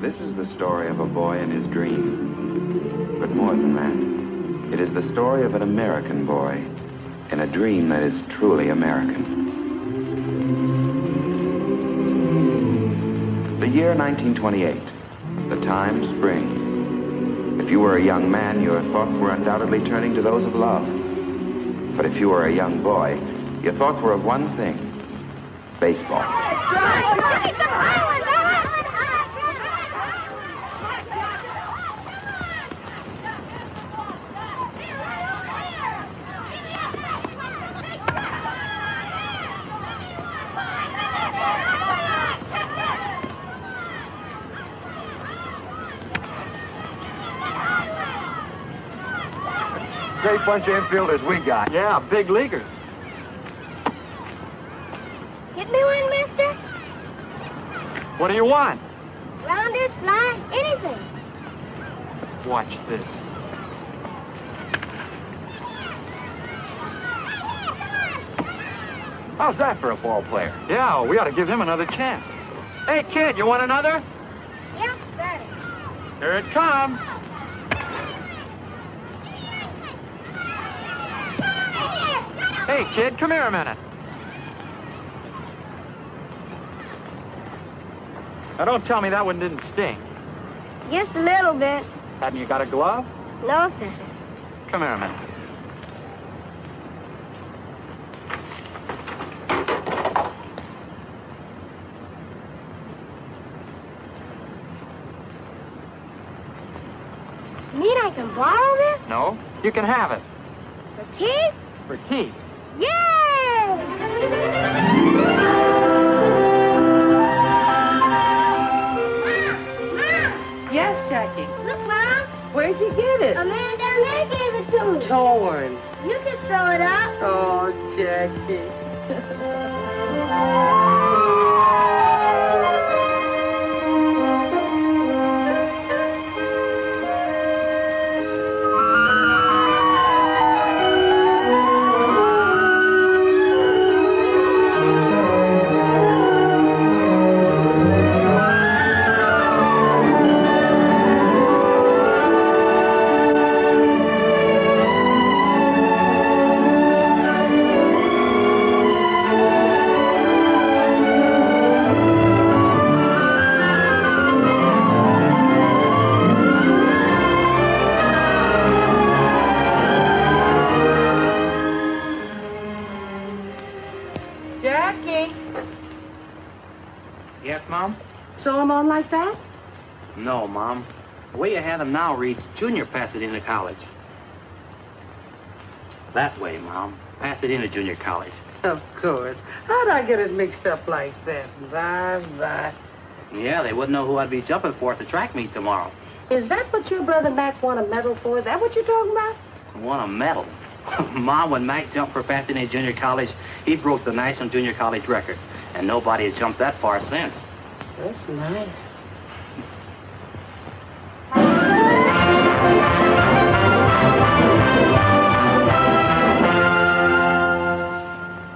This is the story of a boy and his dream. But more than that, it is the story of an American boy in a dream that is truly American. The year 1928, the time spring. If you were a young man, your thoughts were undoubtedly turning to those of love. But if you were a young boy, your thoughts were of one thing: baseball. Great bunch of infielders we got. Yeah, big leaguers. Get me one, mister? What do you want? Rounder, fly, anything. Watch this. How's that for a ball player? Yeah, we ought to give him another chance. Hey, kid, you want another? Yes, sir. Here it comes. Hey, kid, come here a minute. Now, don't tell me that one didn't sting. Just a little bit. Hadn't you got a glove? No, sir. Come here a minute. You mean I can borrow this? No, you can have it. For teeth? For teeth. Yay! Mom! Yes, Jackie. Look, Mom. Where'd you get it? A man down there gave it to me. Torn. You can sew it up. Oh, Jackie. Sew them on like that? No, Mom. The way you have them now reads Junior Pasadena College. That way, Mom. Pasadena Junior College. Of course. How'd I get it mixed up like that? Bye. Yeah, they wouldn't know who I'd be jumping for at the track meet tomorrow. Is that what your brother Mac won a medal for? Is that what you're talking about? Won a medal. Mom, when Mac jumped for Pasadena Junior College, he broke the National Junior College record. And nobody has jumped that far since. That's nice.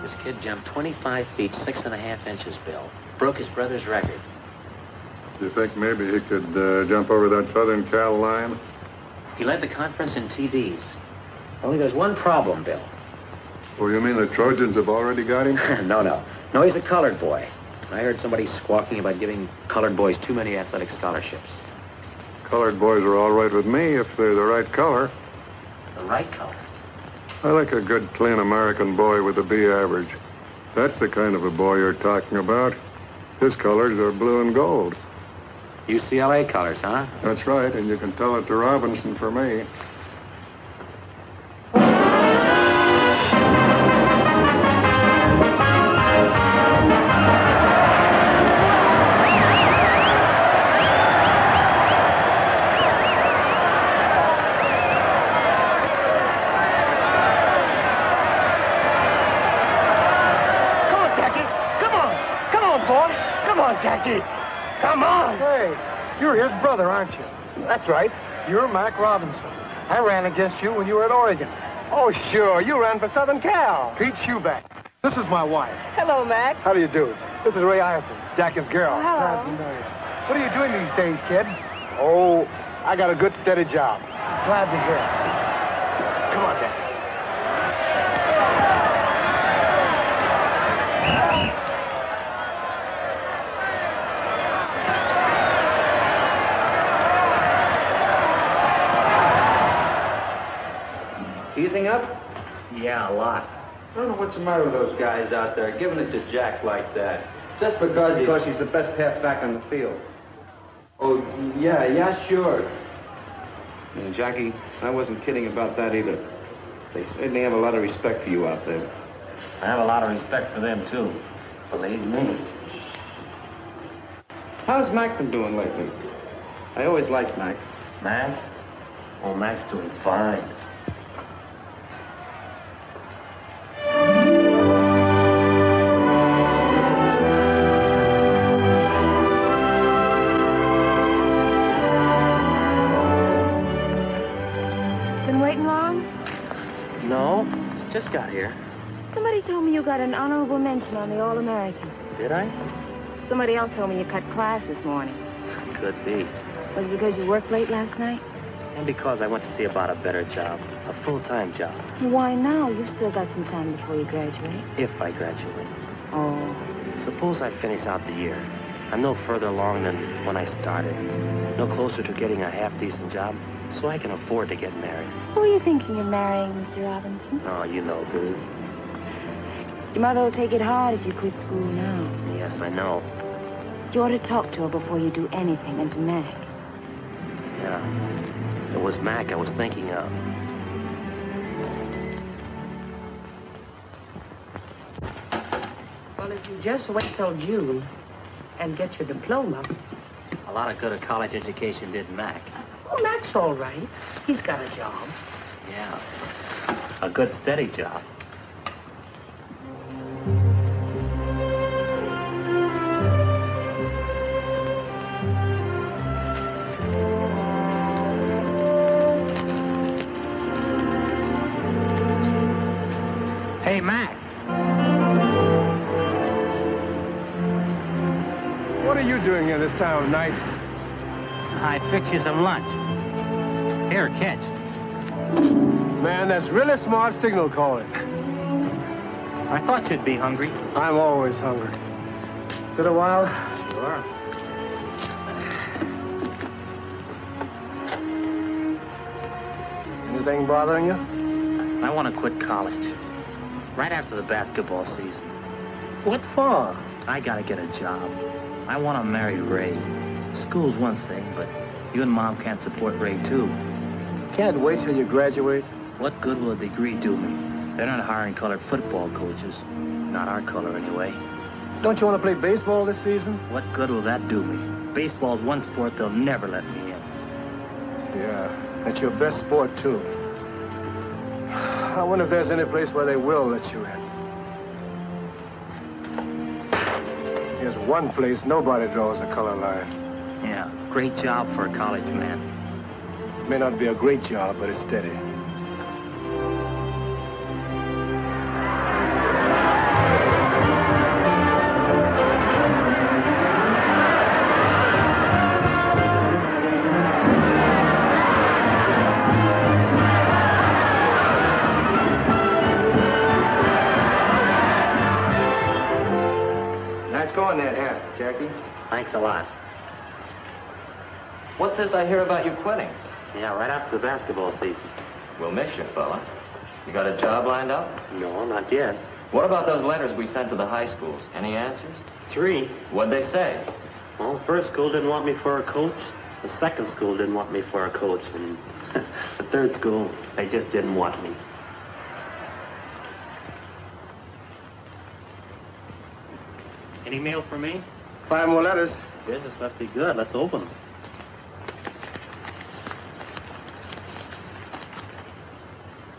This kid jumped 25 feet, 6.5 inches, Bill. Broke his brother's record. Do you think maybe he could jump over that Southern Cal line? He led the conference in TDs. Only there's one problem, Bill. Oh, you mean the Trojans have already got him? No, he's a colored boy. I heard somebody squawking about giving colored boys too many athletic scholarships. Colored boys are all right with me if they're the right color. The right color? I like a good, clean American boy with a B average. That's the kind of a boy you're talking about. His colors are blue and gold. UCLA colors, huh? That's right, and you can tell it to Robinson for me. Jackie, come on. Hey, you're his brother, aren't you? That's right. You're Mac Robinson. I ran against you when you were at Oregon. Oh, sure. You ran for Southern Cal. Pete Shoeback. This is my wife. Hello, Mac. How do you do? This is Ray Ireton, Jackie's girl. Oh, hello. Glad to know you. What are you doing these days, kid? Oh, I got a good, steady job. Glad to hear it. Come on, Dad. Easing up? Yeah, a lot. I don't know what's the matter with those guys out there, giving it to Jack like that. Just because he's the best halfback on the field. Oh, yeah, sure. And Jackie, I wasn't kidding about that either. They certainly have a lot of respect for you out there. I have a lot of respect for them, too. Believe me. How's Mac been doing lately? I always liked Mac. Mac? Oh, Mac's doing fine. Just got here. Somebody told me you got an honorable mention on the All-American. Did I? Somebody else told me you cut class this morning. Could be. Was it because you worked late last night? And because I went to see about a better job. A full-time job. Why now? You've still got some time before you graduate. If I graduate. Oh. Suppose I finish out the year. I'm no further along than when I started. No closer to getting a half-decent job, so I can afford to get married. Who are you thinking of marrying, Mr. Robinson? Oh, you know, Boo. Your mother will take it hard if you quit school now. Yes, I know. You ought to talk to her before you do anything, and to Mac. Yeah. It was Mac I was thinking of. Well, if you just wait till June and get your diploma. A lot of good a college education did Mac. Oh, Mac's all right. He's got a job. Yeah. A good, steady job. Hey, Mac. What are you doing here this time of night? I fixed you some lunch. Here, catch. Man, that's really smart signal calling. I thought you'd be hungry. I'm always hungry. Sit a while? Sure. Anything bothering you? I want to quit college. Right after the basketball season. What for? I gotta get a job. I want to marry Ray. School's one thing, but you and Mom can't support Ray, too. Can't wait till you graduate. What good will a degree do me? They're not hiring colored football coaches. Not our color, anyway. Don't you want to play baseball this season? What good will that do me? Baseball's one sport they'll never let me in. Yeah, that's your best sport, too. I wonder if there's any place where they will let you in. There's one place nobody draws a color line. Yeah, great job for a college man. It may not be a great job, but it's steady. Nice going there, hat, Jackie. Thanks a lot. What's this I hear about you quitting? Yeah, right after the basketball season. We'll miss you, fella. You got a job lined up? No, not yet. What about those letters we sent to the high schools? Any answers? 3. What'd they say? Well, the first school didn't want me for a coach. The second school didn't want me for a coach. And the third school, they just didn't want me. Any mail for me? 5 more letters. Business must be good. Let's open them.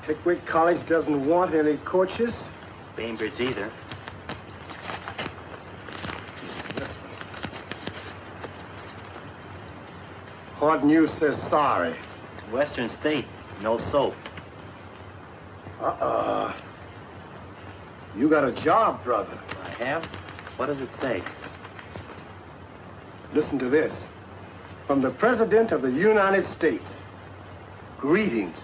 Pickwick College doesn't want any coaches. Bainbridge either. This one. Hard News says sorry. Western State, no soap. You got a job, brother. I have? What does it say? Listen to this. From the President of the United States. Greetings.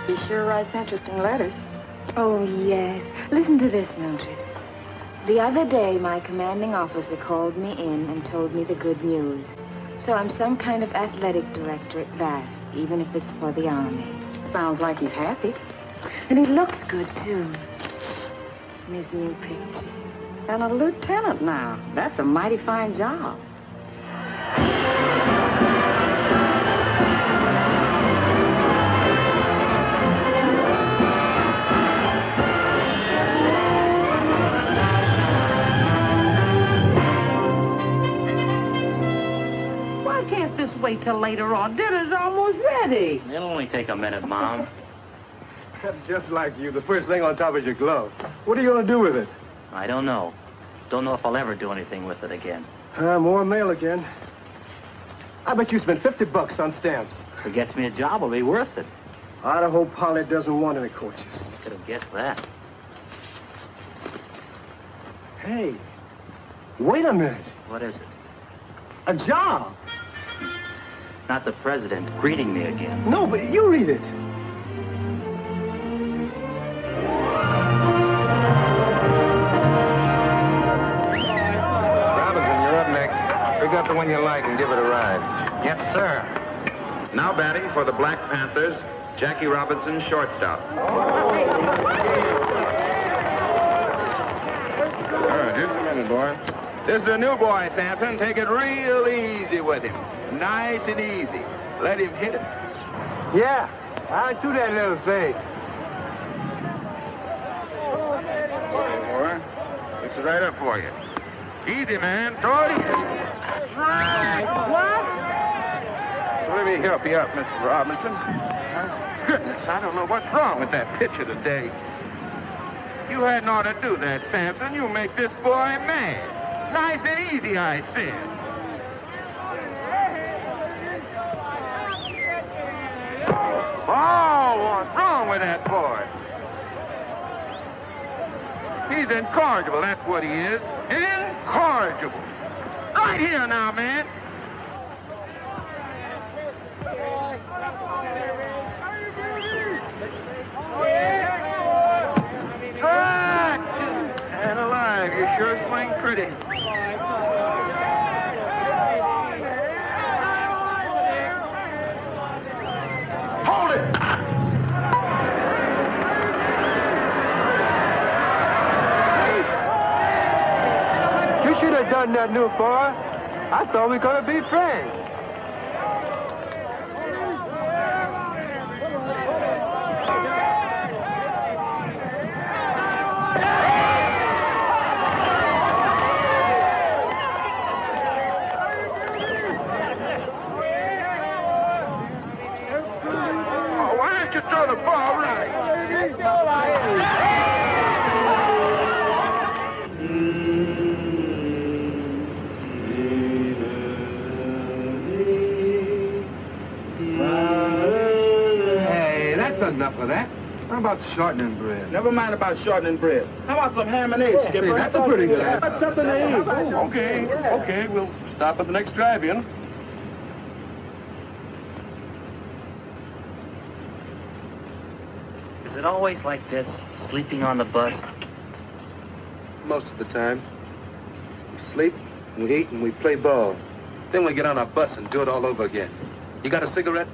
He sure writes interesting letters. Oh, yes. Listen to this, Mildred. The other day, my commanding officer called me in and told me the good news. So I'm some kind of athletic director at last, even if it's for the Army. Sounds like he's happy. And he looks good, too. In his new picture. And a lieutenant now. That's a mighty fine job. Why can't this wait till later on? Dinner's almost ready. It'll only take a minute, Mom. That's just like you. The first thing on top is your glove. What are you going to do with it? I don't know. Don't know if I'll ever do anything with it again. More mail again. I bet you spent $50 on stamps. If it gets me a job, it'll be worth it. I hope Polly doesn't want any coaches. Could have guessed that. Hey, wait a minute. What is it? A job. Not the president greeting me again. No, but you read it. Pick up the one you like and give it a ride. Yes, sir. Now batting for the Black Panthers, Jackie Robinson, shortstop. Just a minute, boy. This is a new boy, Sampson. Take it real easy with him. Nice and easy. Let him hit it. Yeah, I do that little thing. Boy, fix it right up for you. Easy, man. Throw it in. Right. What? Let me help you up, Mr. Robinson. Goodness, I don't know what's wrong with that pitcher today. You hadn't ought to do that, Sampson. You make this boy mad. Nice and easy, I said. Oh, what's wrong with that boy? He's incorrigible, that's what he is. Incorrigible. Right here now, man. And alive, you sure swing pretty. Hold it! You should have done that, new boy. I thought we were going to be friends. Oh, why don't you throw the ball right? Enough of that. How about shortening bread? Never mind about shortening bread. How about some ham and eggs, Skipper? That's a pretty good idea. That's something to eat. Okay, we'll stop at the next drive-in. Is it always like this, sleeping on the bus? Most of the time. We sleep, and we eat, and we play ball. Then we get on our bus and do it all over again. You got a cigarette?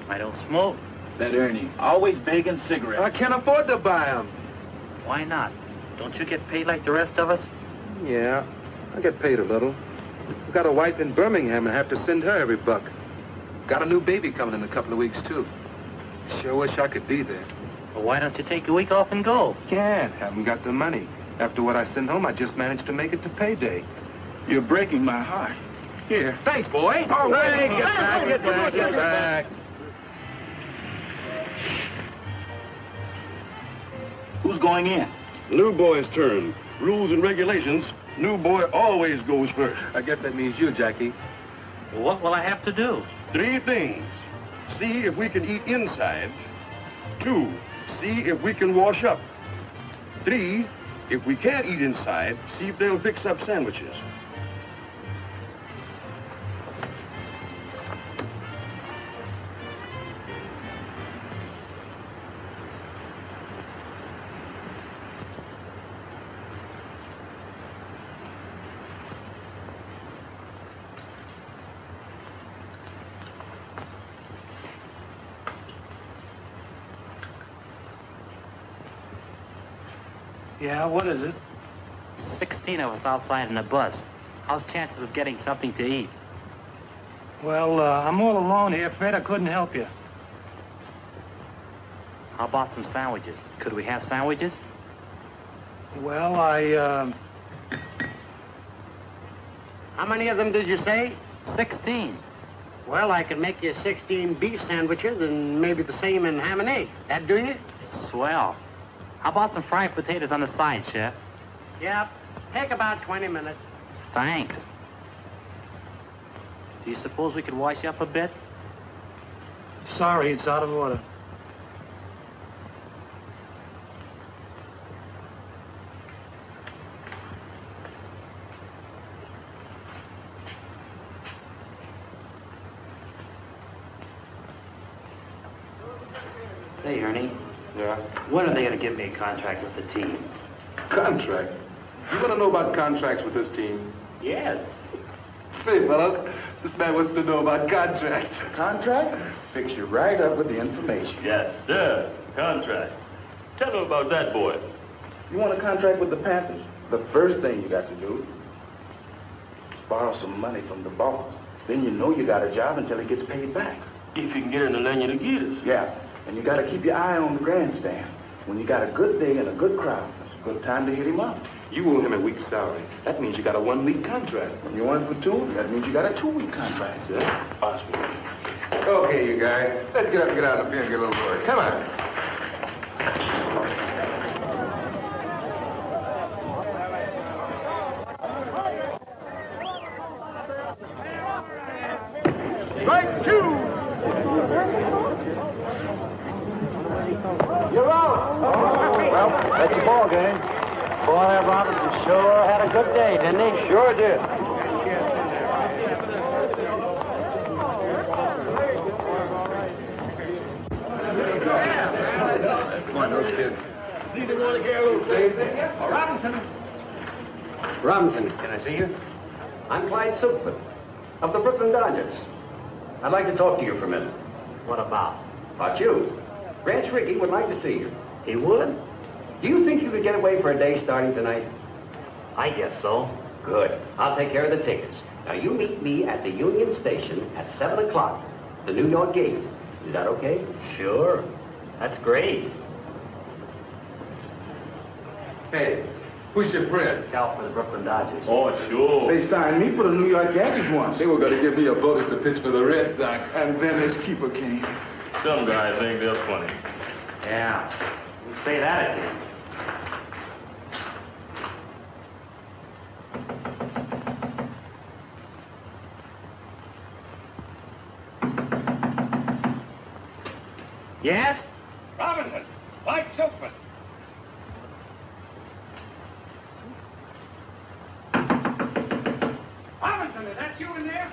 I don't smoke. That Ernie, always begging cigarettes. I can't afford to buy them. Why not? Don't you get paid like the rest of us? Yeah, I get paid a little. I've got a wife in Birmingham and have to send her every buck. Got a new baby coming in a couple of weeks, too. Sure wish I could be there. Well, why don't you take a week off and go? Can't. Haven't got the money. After what I send home, I just managed to make it to payday. You're breaking my heart. Here. Thanks, boy. Oh, wait, get back. Who's going in? New boy's turn. Rules and regulations. New boy always goes first. I guess that means you, Jackie. Well, what will I have to do? 3 things. See if we can eat inside. 2, see if we can wash up. 3, if we can't eat inside, see if they'll fix up sandwiches. Yeah, what is it? 16 of us outside in a bus. How's chances of getting something to eat? Well, I'm all alone here, Fred. I couldn't help you. How about some sandwiches? Could we have sandwiches? Well, How many of them did you say? 16. Well, I can make you 16 beef sandwiches and maybe the same in ham and egg. That do you? Swell. How about some fried potatoes on the side, Chef? Yep. Take about 20 minutes. Thanks. Do you suppose we could wash you up a bit? sorry, it's out of order. Say, Ernie. Yeah? When are they going to give me a contract with the team? Contract? You want to know about contracts with this team? Yes. Say, fellas, this man wants to know about contracts. Contract? Fix you right up with the information. Yes, sir. Contract. Tell him about that, boy. You want a contract with the Panthers? The first thing you got to do is borrow some money from the boss. Then you know you got a job until he gets paid back. If you can get in the lanyard to get us. Yeah, and you got to keep your eye on the grandstand. When you got a good day and a good crowd, it's a good time to hit him up. You owe him a week's salary. That means you got a 1-week contract. When you want it for 2, that means you got a 2-week contract, sir. Possible. Okay, you guys. Let's get up and get out of here and get a little work. Come on. Strike 2! You're out! Well, that's your ball game. Boy, Robinson sure had a good day, didn't he? Sure did. Come on, those kids. Neither want to get a little safe. Robinson. Robinson, can I see you? I'm Clyde Silkman of the Brooklyn Dodgers. I'd like to talk to you for a minute. What about? About you. Ranch Rickey would like to see you. He would? Do you think you could get away for a day starting tonight? I guess so. Good. I'll take care of the tickets. Now, you meet me at the Union Station at 7 o'clock, the New York game. Is that okay? Sure. That's great. Hey, who's your friend? Scout for the Brooklyn Dodgers. Oh, sure. They signed me for the New York Yankees once. They were going to give me a bonus to pitch for the Red Sox, and then his keeper came. Some guys think they're funny. Yeah. You say that again. Yes? Robinson, Clyde Silkman. Robinson, is that you in there?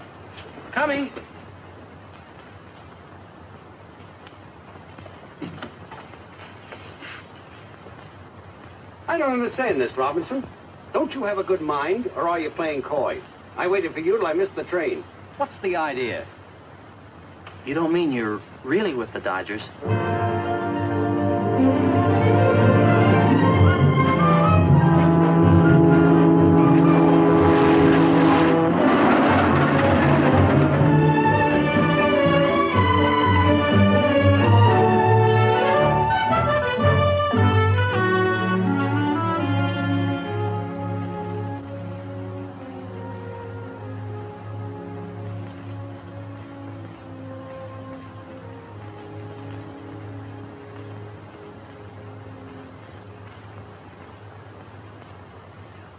Coming. I don't understand this, Robinson. Don't you have a good mind, or are you playing coy? I waited for you till I missed the train. What's the idea? You don't mean you're really with the Dodgers?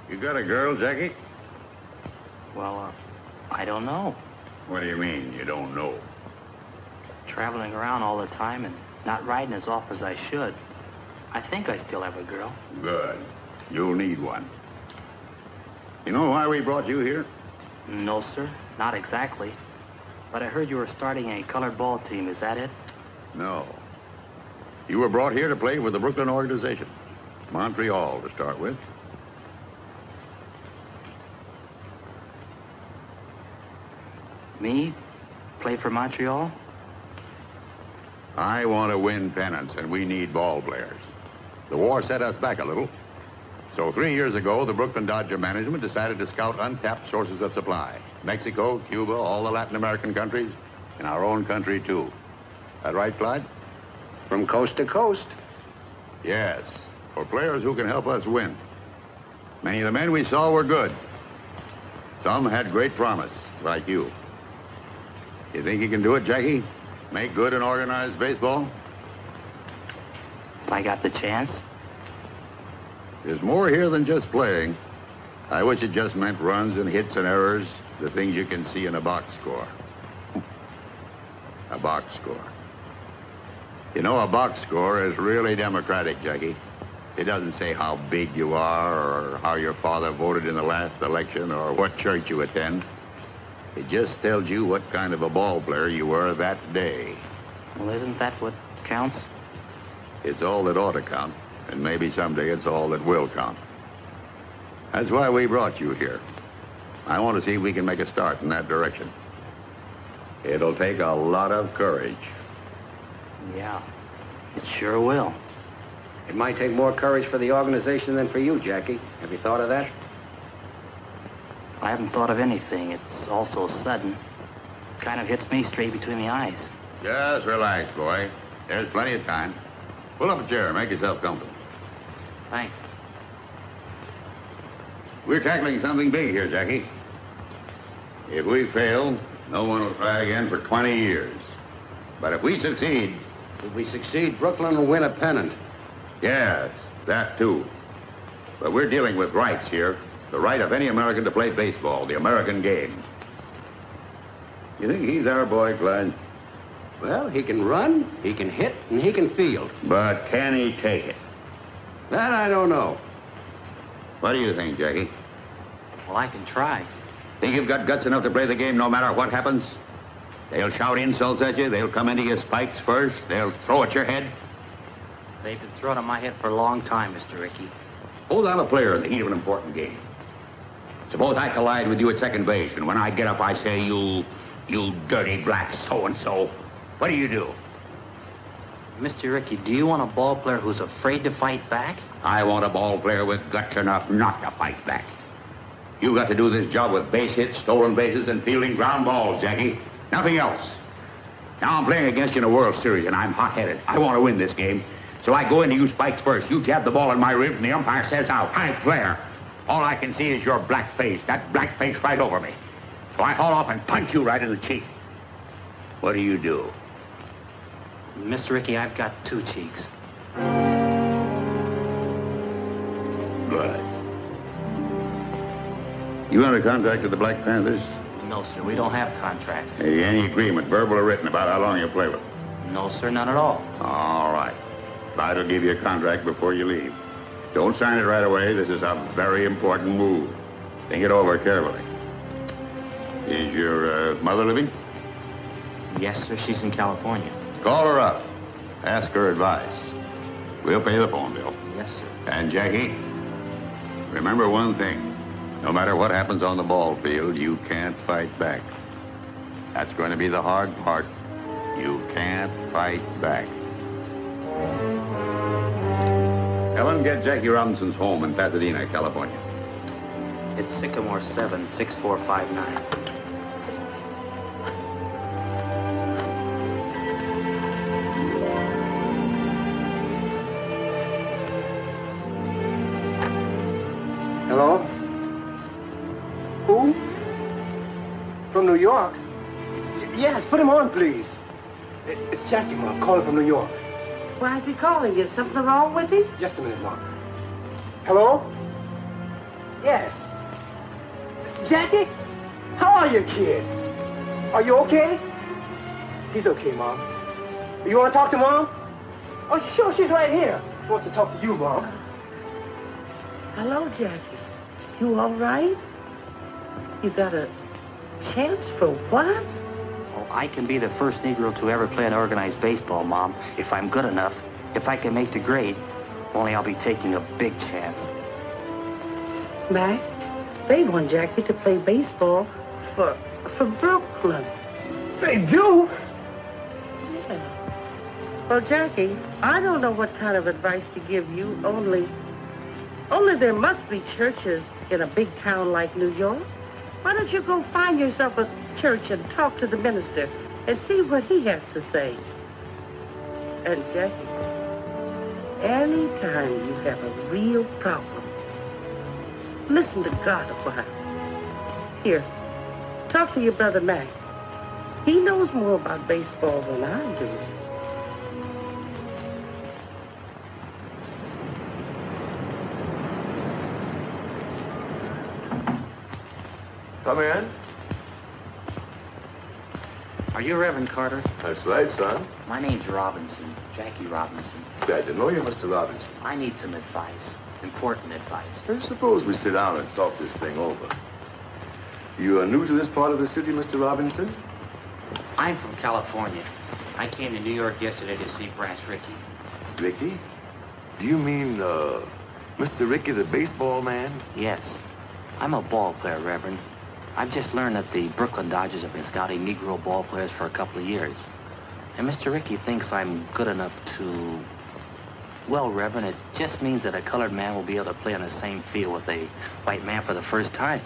You got a girl, Jackie? Well, I don't know. What do you mean, you don't know? Traveling around all the time and Not riding as often as I should. I think I still have a girl. Good. You'll need one. You know why we brought you here? No, sir. Not exactly. But I heard you were starting a colored ball team. Is that it? No. You were brought here to play with the Brooklyn organization. Montreal, to start with. Me? Play for Montreal? I want to win pennants, and we need ball players. The war set us back a little. So 3 years ago, the Brooklyn Dodger management decided to scout untapped sources of supply. Mexico, Cuba, all the Latin American countries, and our own country, too. That right, Clyde? From coast to coast. Yes, for players who can help us win. Many of the men we saw were good. Some had great promise, like you. You think you can do it, Jackie? Make good and organized baseball? If I got the chance. There's more here than just playing. I wish it just meant runs and hits and errors, the things you can see in a box score. A box score. You know, a box score is really democratic, Jackie. It doesn't say how big you are or how your father voted in the last election or what church you attend. It just tells you what kind of a ball player you were that day. Well, isn't that what counts? It's all that ought to count, and maybe someday it's all that will count. That's why we brought you here. I want to see if we can make a start in that direction. It'll take a lot of courage. Yeah, it sure will. It might take more courage for the organization than for you, Jackie. Have you thought of that? I haven't thought of anything. It's all so sudden. Kind of hits me straight between the eyes. Just relax, boy. There's plenty of time. Pull up a chair. Make yourself comfortable. Thanks. We're tackling something big here, Jackie. If we fail, no one will try again for 20 years. But if we succeed... If we succeed, Brooklyn will win a pennant. Yes, that too. But we're dealing with rights here. The right of any American to play baseball, the American game. You think he's our boy, Clyde? Well, he can run, he can hit, and he can field. But can he take it? That I don't know. What do you think, Jackie? Well, I can try. Think you've got guts enough to play the game no matter what happens? They'll shout insults at you. They'll come into your spikes first. They'll throw at your head. They've been throwing at my head for a long time, Mr. Rickey. Hold on a player in the heat of an important game. Suppose I collide with you at second base, and when I get up, I say, you dirty black so-and-so. What do you do? Mr. Rickey, do you want a ball player who's afraid to fight back? I want a ball player with guts enough not to fight back. You've got to do this job with base hits, stolen bases, and fielding ground balls, Jackie. Nothing else. Now I'm playing against you in a World Series, and I'm hot-headed. I want to win this game. So I go into you spikes first. You jab the ball in my ribs, and the umpire says out. I flare. All I can see is your black face, that black face right over me. So I haul off and punch you right in the cheek. What do you do? Mr. Rickey, I've got two cheeks. Good. You under contract with the Black Panthers? No, sir, we don't have contracts. Hey, any agreement, verbal or written, about how long you'll play with them? No, sir, none at all. All right. Clyde will give you a contract before you leave. Don't sign it right away. This is a very important move. Think it over carefully. Is your mother living? Yes, sir. She's in California. Call her up. Ask her advice. We'll pay the phone bill. Yes, sir. And, Jackie, remember one thing. No matter what happens on the ball field, you can't fight back. That's going to be the hard part. You can't fight back. Ellen, get Jackie Robinson's home in Pasadena, California. It's Sycamore 7, 6459. Hello? Who? From New York? Yes, put him on, please. It's Jackie, Mom, calling from New York. Why is he calling? Is something wrong with him? Just a minute, Mom. Hello? Yes. Jackie? How are you, kid? Are you okay? He's okay, Mom. You want to talk to Mom? Oh, sure, she's right here. She wants to talk to you, Mom. Hello, Jackie. You all right? You got a chance for what? Oh, I can be the first Negro to ever play an organized baseball, Mom, if I'm good enough, if I can make the grade. Only I'll be taking a big chance. Mac, they want Jackie to play baseball for Brooklyn. They do? Yeah. Well, Jackie, I don't know what kind of advice to give you, only there must be churches in a big town like New York. Why don't you go find yourself a church and talk to the minister and see what he has to say? And Jackie, anytime you have a real problem, listen to God a while. Here, talk to your brother Mac. He knows more about baseball than I do. Come in. Are you Reverend Carter? That's right, son. My name's Robinson, Jackie Robinson. Glad to know you, Mr. Robinson. I need some advice, important advice. Well, suppose we sit down and talk this thing over. You are new to this part of the city, Mr. Robinson? I'm from California. I came to New York yesterday to see Branch Rickey. Rickey? Do you mean, Mr. Rickey, the baseball man? Yes. I'm a ball player, Reverend. I've just learned that the Brooklyn Dodgers have been scouting Negro ball players for a couple of years. And Mr. Rickey thinks I'm good enough to... Well, Reverend, it just means that a colored man will be able to play on the same field with a white man for the first time.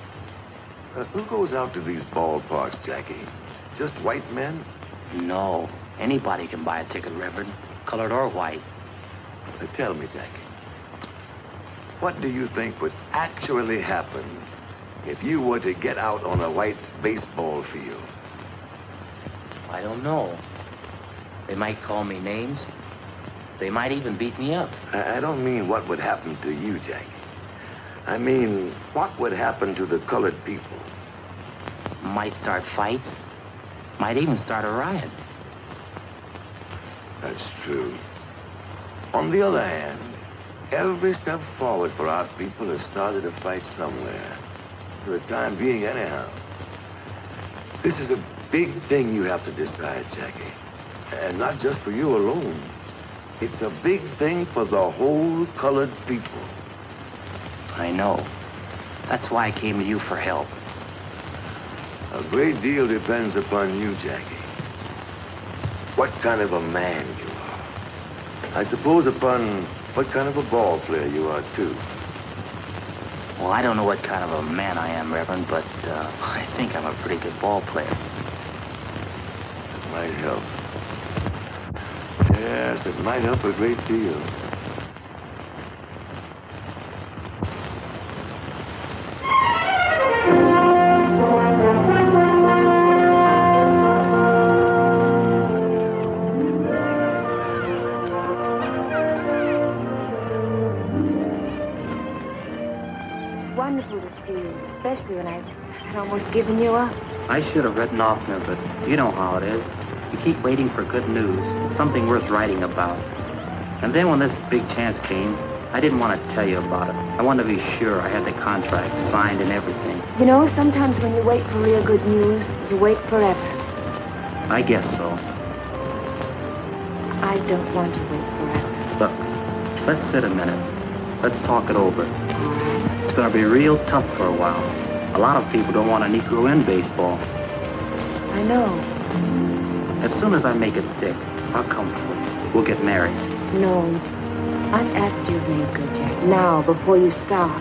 Who goes out to these ballparks, Jackie? Just white men? No. Anybody can buy a ticket, Reverend, colored or white. Tell me, Jackie, what do you think would actually happen if you were to get out on a white baseball field? I don't know. They might call me names. They might even beat me up. I don't mean what would happen to you, Jackie. I mean, what would happen to the colored people? Might start fights. Might even start a riot. That's true. On the other hand, every step forward for our people has started a fight somewhere. For the time being, anyhow. This is a big thing you have to decide, Jackie. And not just for you alone. It's a big thing for the whole colored people. I know. That's why I came to you for help. A great deal depends upon you, Jackie. What kind of a man you are. I suppose upon what kind of a ball player you are, too. Well, I don't know what kind of a man I am, Reverend, but I think I'm a pretty good ball player. That might help. Yes, it might help a great deal. Wonderful to see you, especially when I'd almost given you up. I should have written off now, but you know how it is. You keep waiting for good news, something worth writing about. And then when this big chance came, I didn't want to tell you about it. I wanted to be sure I had the contract signed and everything. You know, sometimes when you wait for real good news, you wait forever. I guess so. I don't want to wait forever. Look, let's sit a minute. Let's talk it over. It's going to be real tough for a while. A lot of people don't want a Negro in baseball. I know. As soon as I make it stick, I'll come for it. We'll get married. No. I've asked you to make good, Jack. Now, before you stop.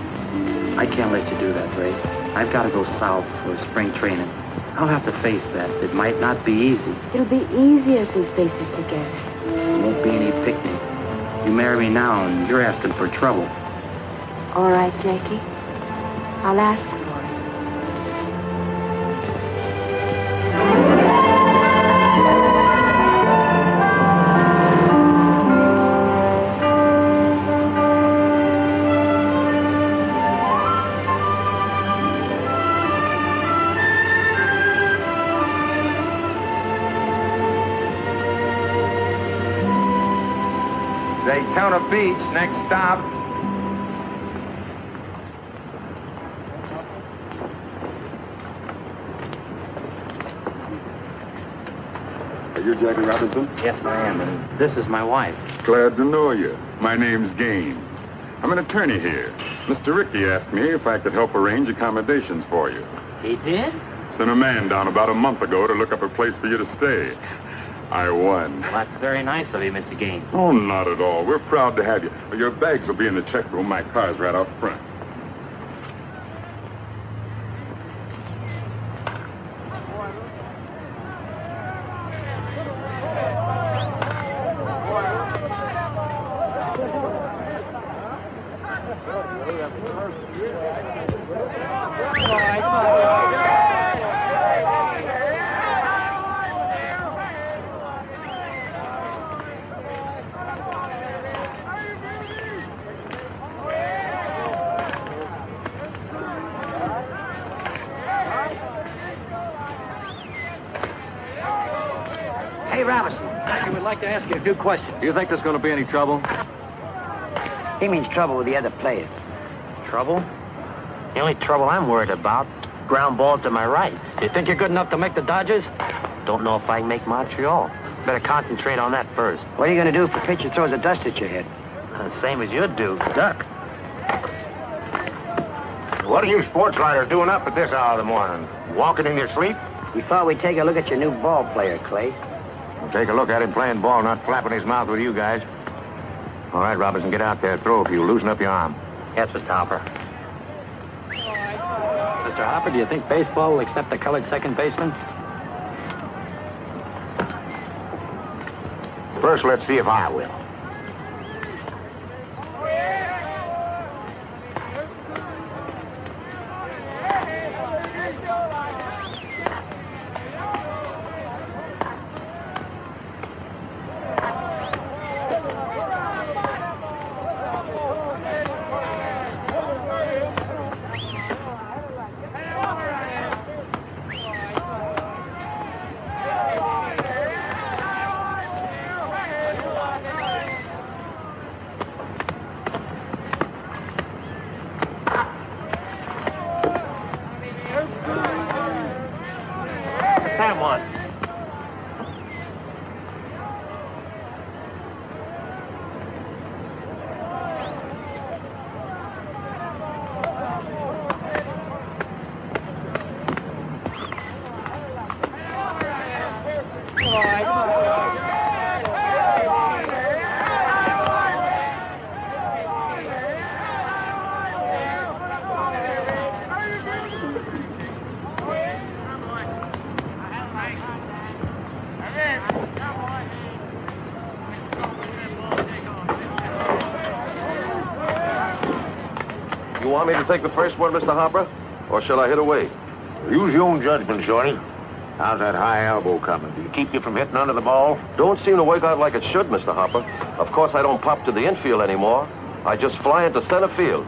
I can't let you do that, Ray. I've got to go south for spring training. I'll have to face that. It might not be easy. It'll be easier if we face it together. It won't be any picnic. You marry me now, and you're asking for trouble. All right, Jackie. I'll ask for it. Daytona Beach, next stop. Are you Jackie Robinson? Yes, I am, and this is my wife. Glad to know you. My name's Gaines. I'm an attorney here. Mr. Rickey asked me if I could help arrange accommodations for you. He did? Sent a man down about a month ago to look up a place for you to stay. I won. Well, that's very nice of you, Mr. Gaines. Oh, not at all. We're proud to have you. Your bags will be in the check room. My car's right out front. Hey, Robinson, I would like to ask you a few questions. Do you think there's going to be any trouble? He means trouble with the other players. Trouble? The only trouble I'm worried about, ground ball to my right. You think you're good enough to make the Dodgers? Don't know if I can make Montreal. Better concentrate on that first. What are you going to do if a pitcher throws a dust at your head? Same as you'd do, duck. What are you sports writers doing up at this hour of the morning? Walking in your sleep? We thought we'd take a look at your new ball player, Clay. We'll take a look at him playing ball, not flapping his mouth with you guys. All right, Robinson, get out there. Throw a few. Loosen up your arm. Yes, Mr. Hopper. Mr. Hopper, do you think baseball will accept the colored second baseman? First, let's see if I will. You want me to take the first one, Mr. Hopper? Or shall I hit away? Use your own judgment, Shorty. How's that high elbow coming? Do you keep you from hitting under the ball? Don't seem to work out like it should, Mr. Hopper. Of course, I don't pop to the infield anymore. I just fly into center field.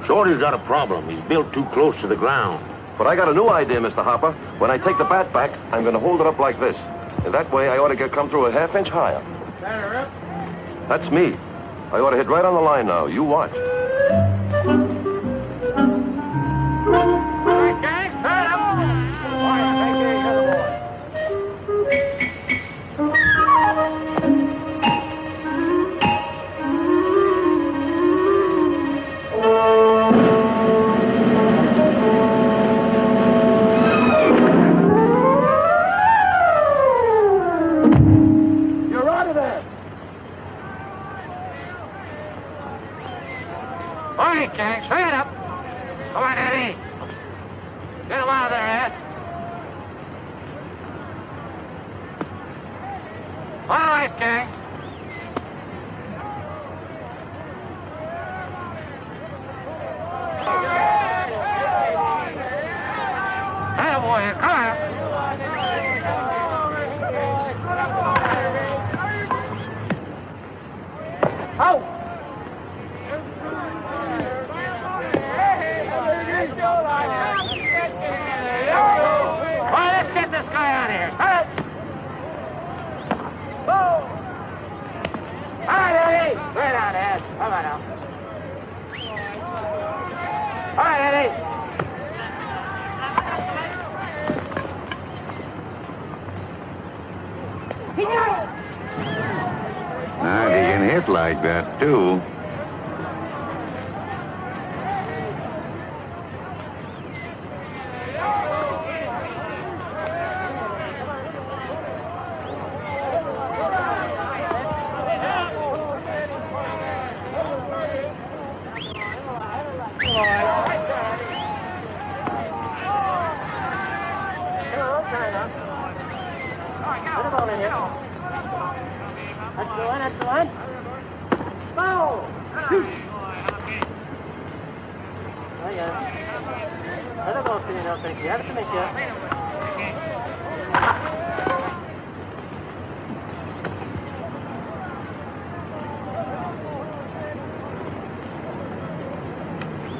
Shorty's got a problem. He's built too close to the ground. But I got a new idea, Mr. Hopper. When I take the bat back, I'm going to hold it up like this. And that way, I ought to come through a half-inch higher. That's me. I ought to hit right on the line now. You watch. hat like that, too.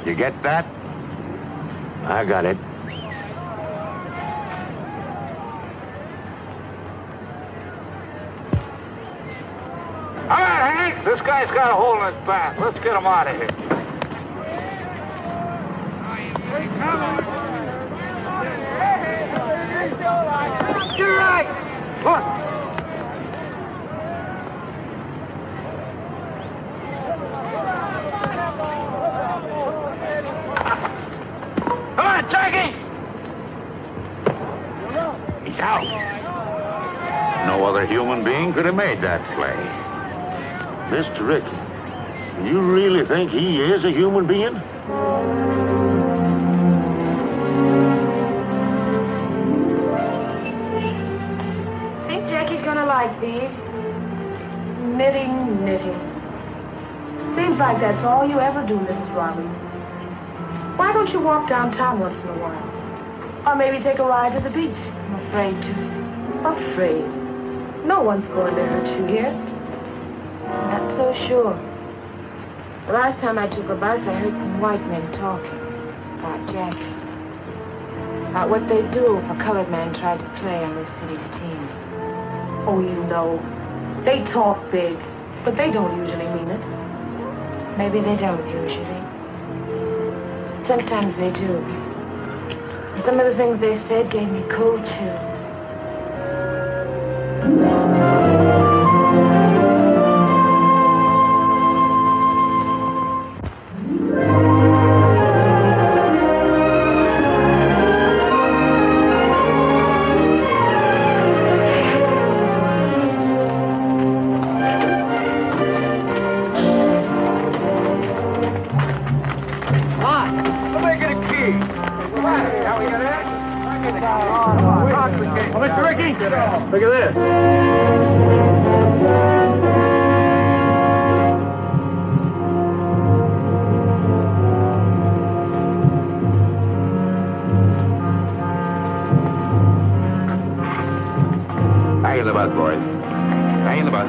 You get that? I got it. All right, Hank, this guy's got a hole in his back. Let's get him out of here. You're right. Look. Come on, Jackie! He's out. No other human being could have made that play. Mr. Rickey, you really think he is a human being? I think Jackie's gonna like these. Knitting. Seems like that's all you ever do, Mrs. Robbins. Why don't you walk downtown once in a while? Or maybe take a ride to the beach? I'm afraid to. Afraid? No one's going to hurt you here. Not so sure. The last time I took a bus, I heard some white men talking about Jackie. About what they'd do if a colored man tried to play on this city's team. Oh, you know, they talk big, but they don't usually mean it. Maybe they don't usually. Sometimes they do. And some of the things they said gave me cold chills. Mr. Rickey, look at this. Hang in the bus, boys. Hang in the bus.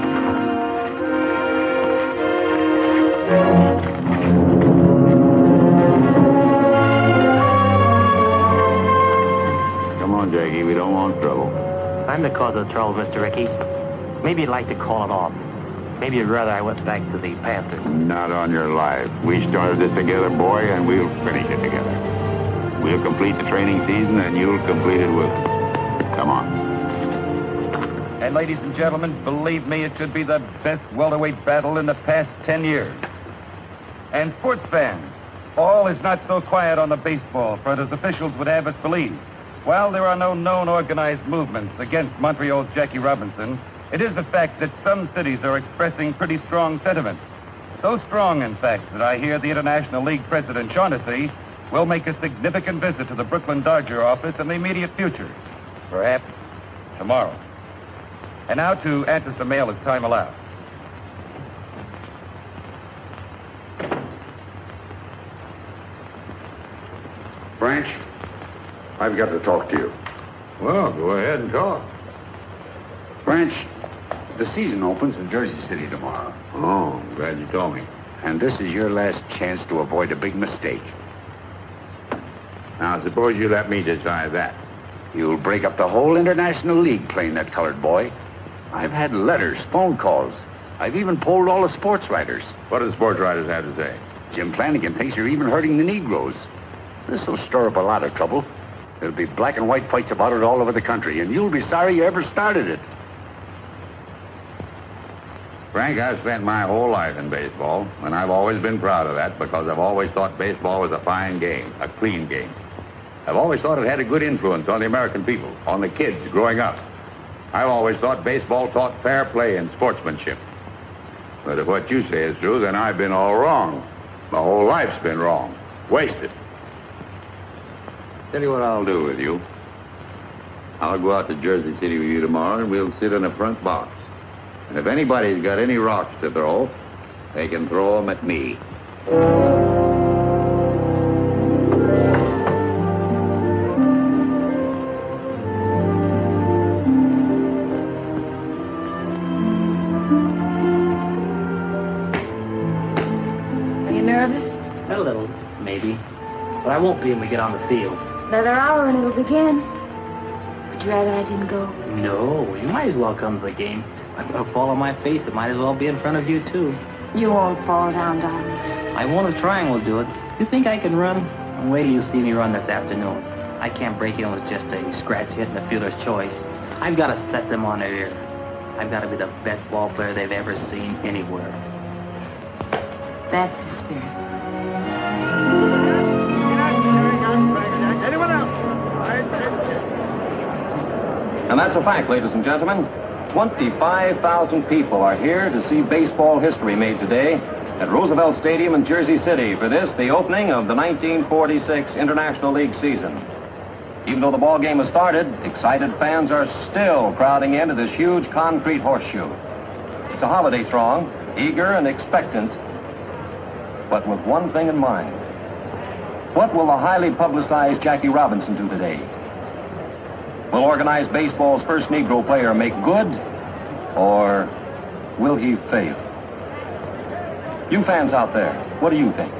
Come on, Jackie. We don't want trouble. I'm the cause of the trouble, Mr. Rickey. Maybe you'd like to call it off. Maybe you'd rather I went back to the Panthers. Not on your life. We started this together, boy, and we'll finish it together. We'll complete the training season, and you'll complete it with us. Come on. And ladies and gentlemen, believe me, it should be the best welterweight battle in the past 10 years. And sports fans, all is not so quiet on the baseball front as officials would have us believe. While there are no known organized movements against Montreal's Jackie Robinson, it is a fact that some cities are expressing pretty strong sentiments. So strong, in fact, that I hear the International League President Shaughnessy will make a significant visit to the Brooklyn Dodger office in the immediate future. Perhaps tomorrow. And now to answer some mail as time allows. Branch, I've got to talk to you. Well, go ahead and talk. Branch, the season opens in Jersey City tomorrow. Oh, I'm glad you told me. And this is your last chance to avoid a big mistake. Now, suppose you let me decide that. You'll break up the whole International League playing that colored boy. I've had letters, phone calls. I've even polled all the sports writers. What do the sports writers have to say? Jim Flanagan thinks you're even hurting the Negroes. This will stir up a lot of trouble. There'll be black and white fights about it all over the country, and you'll be sorry you ever started it. Frank, I've spent my whole life in baseball, and I've always been proud of that because I've always thought baseball was a fine game, a clean game. I've always thought it had a good influence on the American people, on the kids growing up. I've always thought baseball taught fair play and sportsmanship. But if what you say is true, then I've been all wrong. My whole life's been wrong. Wasted. Tell you what I'll do with you. I'll go out to Jersey City with you tomorrow, and we'll sit in the front box. And if anybody's got any rocks to throw, they can throw them at me. Are you nervous? A little, maybe. But I won't be when we get on the field. Another hour and it'll begin. Would you rather I didn't go? No, you might as well come to the game. I'm going to fall on my face. It might as well be in front of you, too. You won't fall down, darling. I won't if trying will do it. You think I can run? Wait till you see me run this afternoon. I can't break in with just a scratch hit and a fielder's choice. I've got to set them on their ear. I've got to be the best ball player they've ever seen anywhere. That's the spirit. Anyone else? And that's a fact, ladies and gentlemen. 25,000 people are here to see baseball history made today at Roosevelt Stadium in Jersey City for this, the opening of the 1946 International League season. Even though the ball game has started, excited fans are still crowding into this huge concrete horseshoe. It's a holiday throng, eager and expectant, but with one thing in mind. What will the highly publicized Jackie Robinson do today? Will organized baseball's first Negro player make good, or will he fail? You fans out there, what do you think?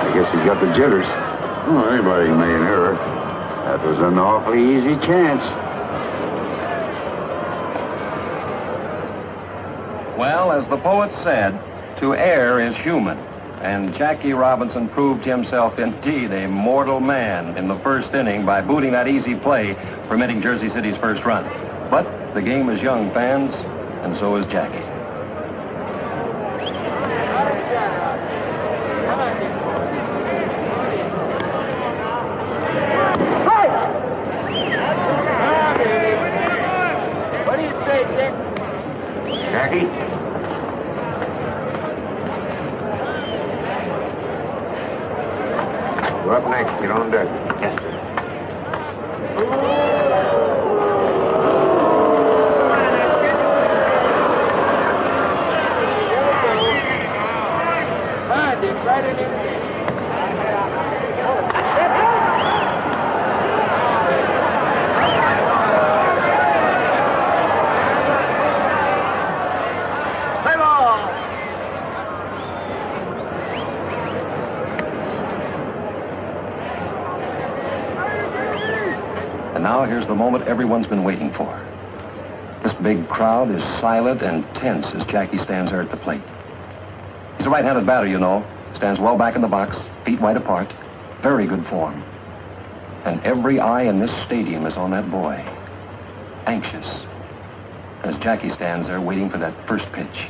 I guess he's got the jitters. Oh, anybody can make an error. That was an awfully easy chance. Well, as the poet said, to err is human. And Jackie Robinson proved himself indeed a mortal man in the first inning by booting that easy play, permitting Jersey City's first run. But the game is young, fans, and so is Jackie. What do you say, Dick? Jackie? You're up next. Get on deck. Yes, sir. Fine, Dick. Right in there. And now here's the moment everyone's been waiting for. This big crowd is silent and tense as Jackie stands there at the plate. He's a right-handed batter, you know. Stands well back in the box, feet wide apart. Very good form. And every eye in this stadium is on that boy. Anxious. As Jackie stands there waiting for that first pitch.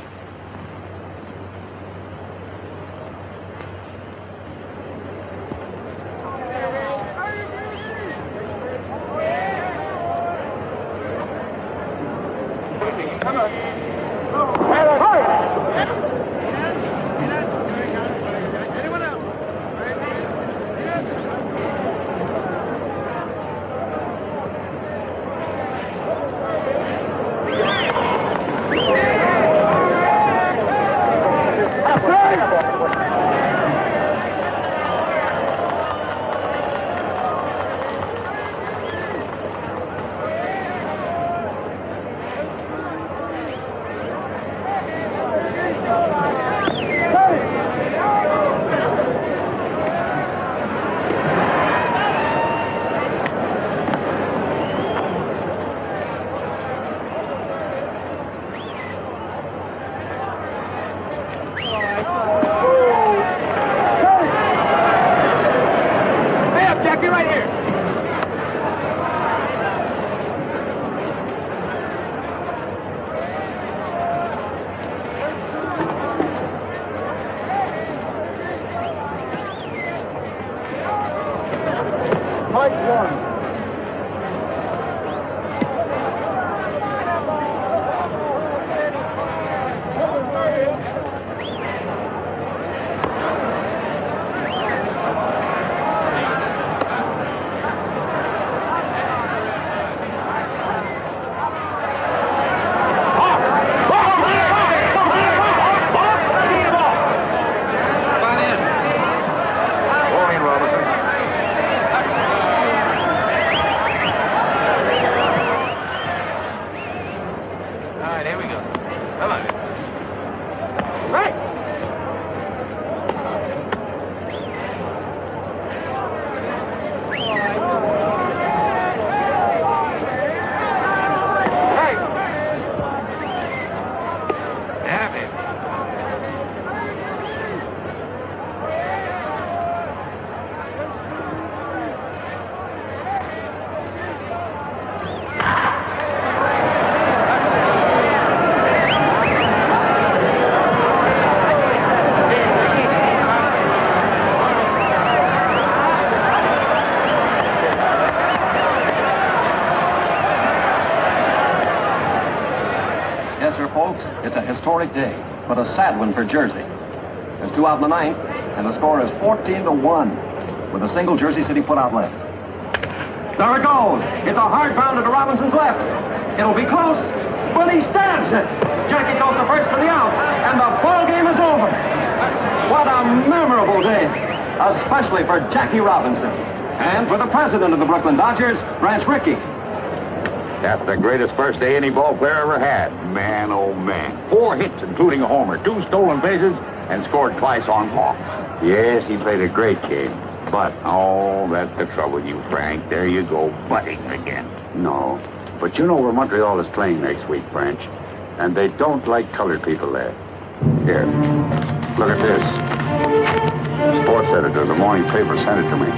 right here. Fight one. Yes, sir, folks, it's a historic day, but a sad one for Jersey. There's 2 out in the ninth, and the score is 14-1, with a single Jersey City put-out left. There it goes. It's a hard bound to Robinson's left. It'll be close, but he stabs it. Jackie goes to first for the out, and the ball game is over. What a memorable day, especially for Jackie Robinson, and for the president of the Brooklyn Dodgers, Branch Rickey. That's the greatest first day any ball player ever had. Man, oh man. 4 hits, including a homer, 2 stolen bases, and scored twice on walks. Yes, he played a great game. But, oh, that's the trouble with you, Frank. There you go, butting again. No. But you know where Montreal is playing next week, Branch. And they don't like colored people there. Here. Look at this. Sports editor of the morning paper sent it to me.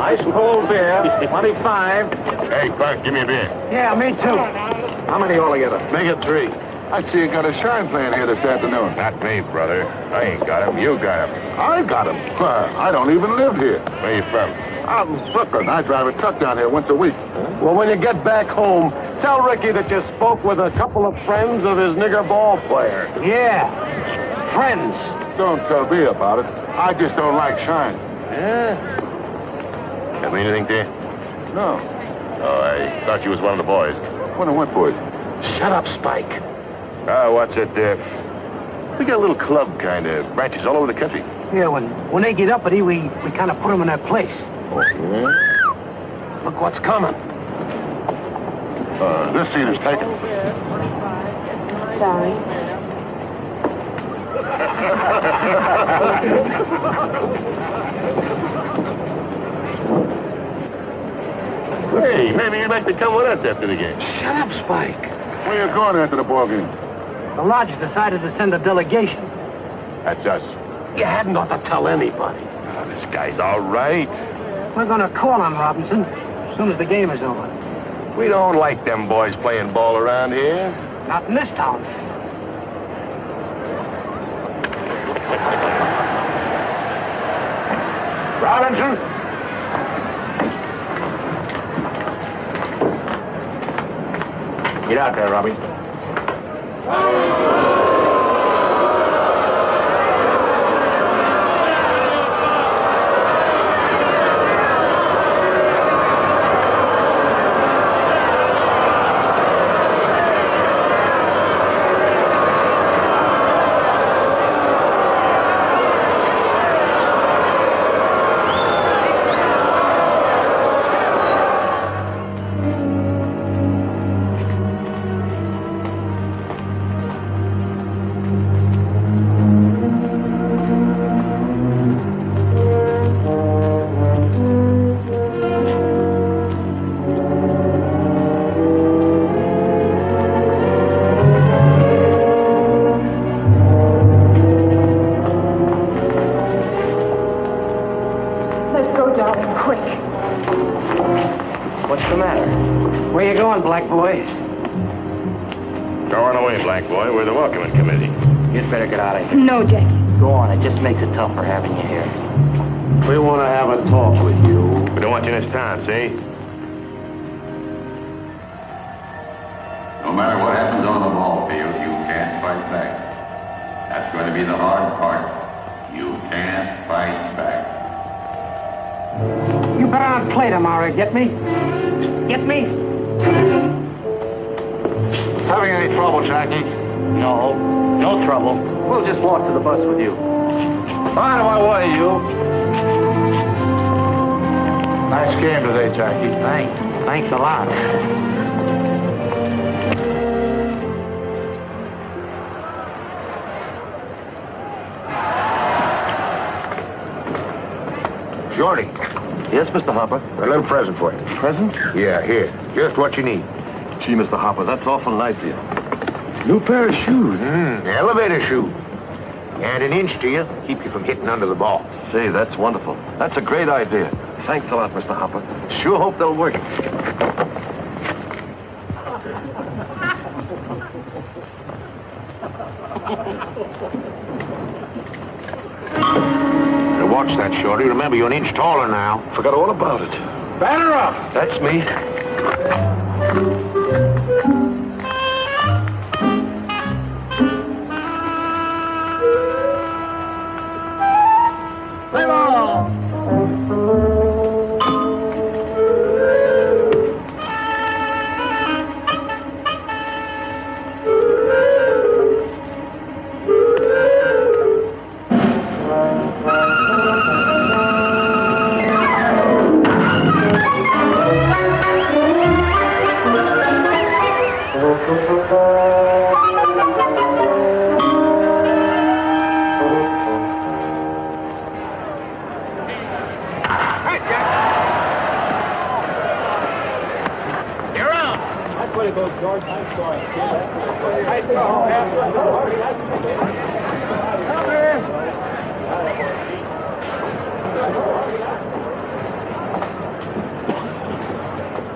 Ice cold beer, 25. Hey, Clark, give me a beer. Yeah, me too. How many altogether? Make it 3. I see you got a shine playing here this afternoon. Not me, brother. I ain't got him. You got him. I got him. I don't even live here. Where you from? I'm Brooklyn. I drive a truck down here once a week. Well, when you get back home, tell Ricky that you spoke with a couple of friends of his nigger ball player. Yeah, friends. Don't tell me about it. I just don't like shine. Yeah? That mean anything to you? No. Oh, I thought you was one of the boys. One of what boys? Shut up, Spike. Oh, what's it? We got a little club, kind of. Branches all over the country. Yeah, when they get uppity, we kind of put them in their place. Oh, yeah? Look what's coming. This seat is taken. Sorry. Hey, maybe you'd like to come with us after the game. Shut up, Spike. Where you going after the ball game? The lodge decided to send a delegation. That's us. You hadn't ought to tell anybody. Oh, this guy's all right. We're going to call on Robinson as soon as the game is over. We don't like them boys playing ball around here. Not in this town. Robinson? Get out there, Robbie. Where you going, black boy? Go on away, black boy. We're the welcoming committee. You'd better get out of here. No, Jackie. Go on, it just makes it tougher having you here. We want to have a talk with you. We don't want you in this town, see? No matter what happens on the ball field, you can't fight back. That's going to be the hard part. You can't fight back. You better not play tomorrow, get me? Get me? Having any trouble, Jackie? No, no trouble. We'll just walk to the bus with you. Out of my way, you. Nice game today, Jackie. Thanks a lot. Shorty. Yes, Mr. Hopper? A little present for you. Present? Yeah, here. Just what you need. Gee, Mr. Hopper, that's awful nice of you. New pair of shoes. Elevator shoe. Add an inch to you, keep you from hitting under the ball. Say, that's wonderful. That's a great idea. Thanks a lot, Mr. Hopper. Sure hope they'll work. Now watch that, Shorty. Remember, you're an inch taller now. Forgot all about it. Batter up. That's me. Play ball.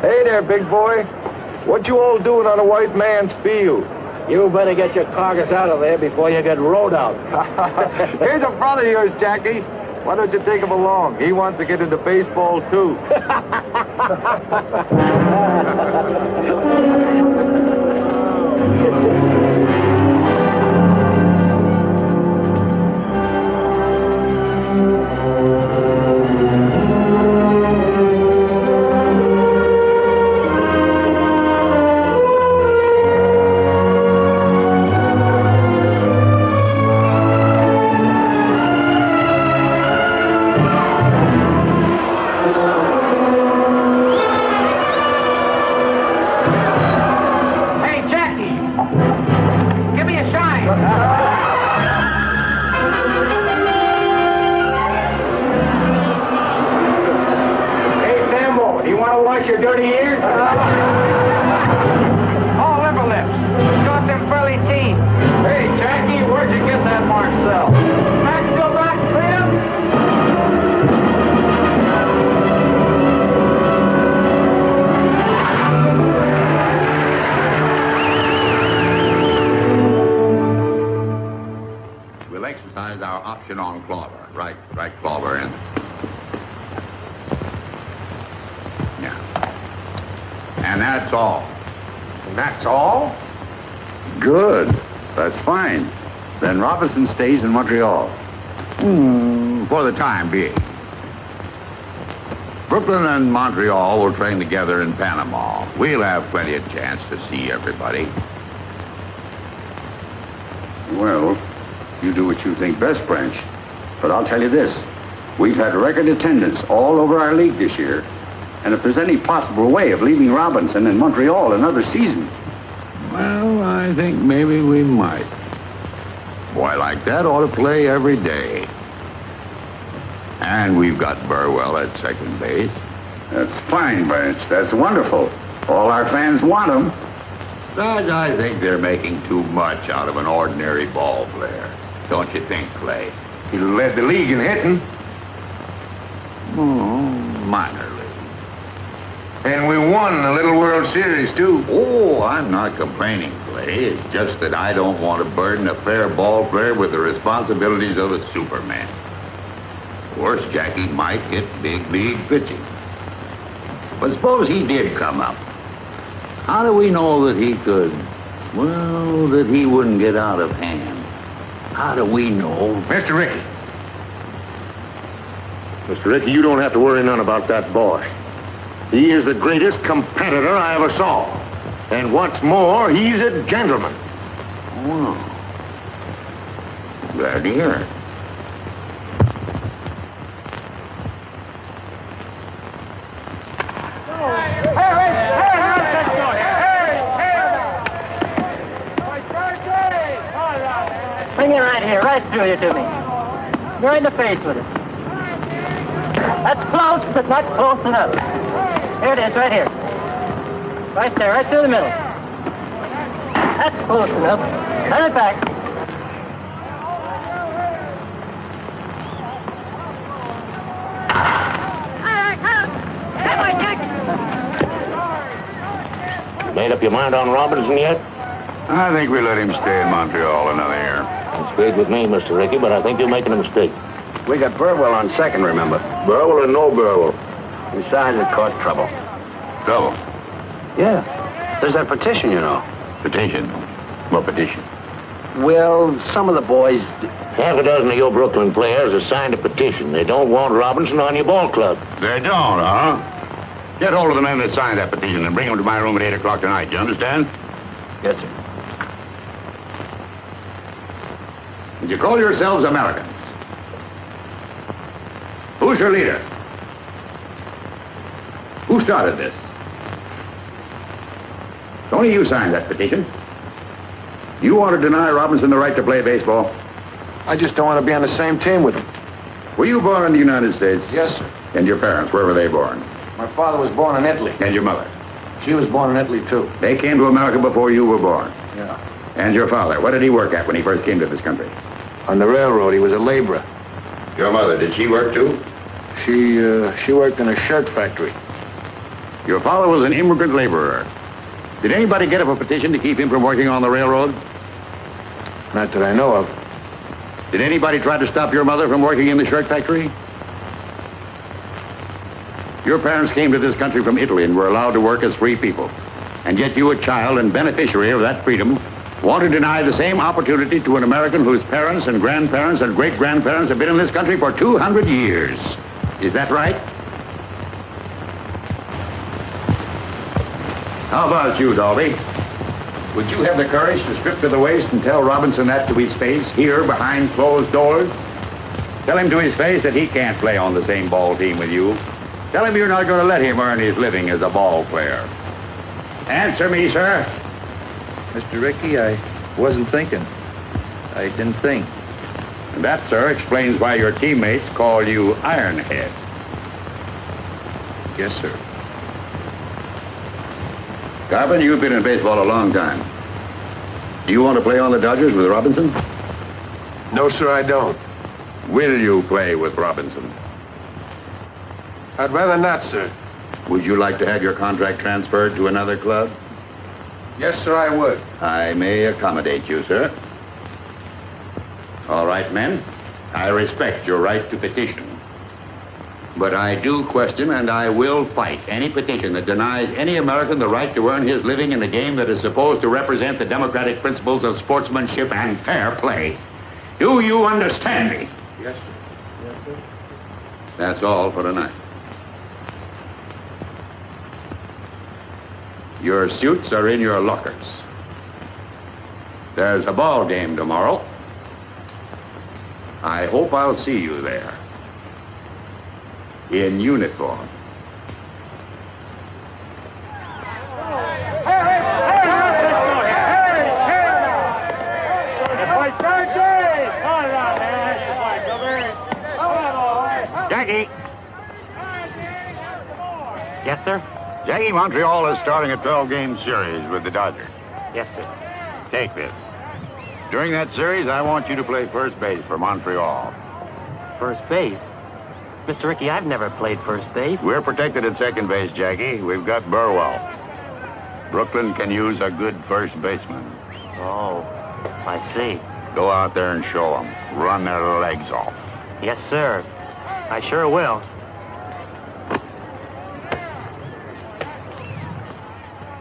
Hey there, big boy. What you all doing on a white man's field? You better get your carcass out of there before you get rode out. Here's a brother of yours, Jackie. Why don't you take him along? He wants to get into baseball, too. On clover. Right clover in. Yeah. And that's all. And that's all? Good. That's fine. Then Robinson stays in Montreal. For the time being. Brooklyn and Montreal will train together in Panama. We'll have plenty of chance to see everybody. Well, you do what you think best, Branch. But I'll tell you this. We've had record attendance all over our league this year. And if there's any possible way of leaving Robinson in Montreal another season, well, I think maybe we might. A boy like that ought to play every day. And we've got Burwell at second base. That's fine, Branch. That's wonderful. All our fans want him. But I think they're making too much out of an ordinary ball player. Don't you think, Clay? He led the league in hitting. Oh, minor league. And we won the Little World Series, too. Oh, I'm not complaining, Clay. It's just that I don't want to burden a fair ball player with the responsibilities of a Superman. Worse, Jackie might hit big league pitching. But suppose he did come up. How do we know that he could, well, that he wouldn't get out of hand? How do we know? Mr. Rickey. Mr. Rickey, you don't have to worry none about that boy. He is the greatest competitor I ever saw. And what's more, he's a gentleman. Oh. Glad to hear it. Bring it right here, right through you to me. You're in the face with it. That's close, but not close enough. Here it is, right here. Right there, right through the middle. That's close enough. Turn it back. You made up your mind on Robinson yet? I think we let him stay in Montreal another year. It's great with me, Mr. Rickey, but I think you're making a mistake. We got Burwell on second, remember? Burwell or no Burwell? Besides, it caused trouble. Trouble? Yeah. There's that petition, you know. Petition? What petition? Well, some of the boys... Half a dozen of your Brooklyn players have signed a petition. They don't want Robinson on your ball club. They don't, huh? Get hold of the men that signed that petition and bring them to my room at 8 o'clock tonight. You understand? Yes, sir. And you call yourselves Americans. Who's your leader? Who started this? Only you signed that petition. You want to deny Robinson the right to play baseball? I just don't want to be on the same team with him. Were you born in the United States? Yes, sir. And your parents, where were they born? My father was born in Italy. And your mother? She was born in Italy, too. They came to America before you were born? Yeah. And your father, what did he work at when he first came to this country? On the railroad, he was a laborer. Your mother, did she work too? She worked in a shirt factory. Your father was an immigrant laborer. Did anybody get up a petition to keep him from working on the railroad? Not that I know of. Did anybody try to stop your mother from working in the shirt factory? Your parents came to this country from Italy and were allowed to work as free people. And yet you, a child and beneficiary of that freedom, want to deny the same opportunity to an American whose parents and grandparents and great-grandparents have been in this country for 200 years. Is that right? How about you, Dalby? Would you have the courage to strip to the waist and tell Robinson that to his face, here behind closed doors? Tell him to his face that he can't play on the same ball team with you. Tell him you're not going to let him earn his living as a ball player. Answer me, sir. Mr. Rickey, I wasn't thinking. I didn't think. And that, sir, explains why your teammates call you Ironhead. Yes, sir. Garvin, you've been in baseball a long time. Do you want to play on the Dodgers with Robinson? No, sir, I don't. Will you play with Robinson? I'd rather not, sir. Would you like to have your contract transferred to another club? Yes, sir, I would. I may accommodate you, sir. All right, men. I respect your right to petition. But I do question and I will fight any petition that denies any American the right to earn his living in a game that is supposed to represent the democratic principles of sportsmanship and fair play. Do you understand me? Yes, sir. Yes, sir. That's all for tonight. Your suits are in your lockers. There's a ball game tomorrow. I hope I'll see you there. In uniform. Jackie! Yes, sir? Jackie, Montreal is starting a 12-game series with the Dodgers. Yes, sir. Take this. During that series, I want you to play first base for Montreal. First base? Mr. Rickey, I've never played first base. We're protected at second base, Jackie. We've got Burwell. Brooklyn can use a good first baseman. Oh, I see. Go out there and show them. Run their legs off. Yes, sir. I sure will.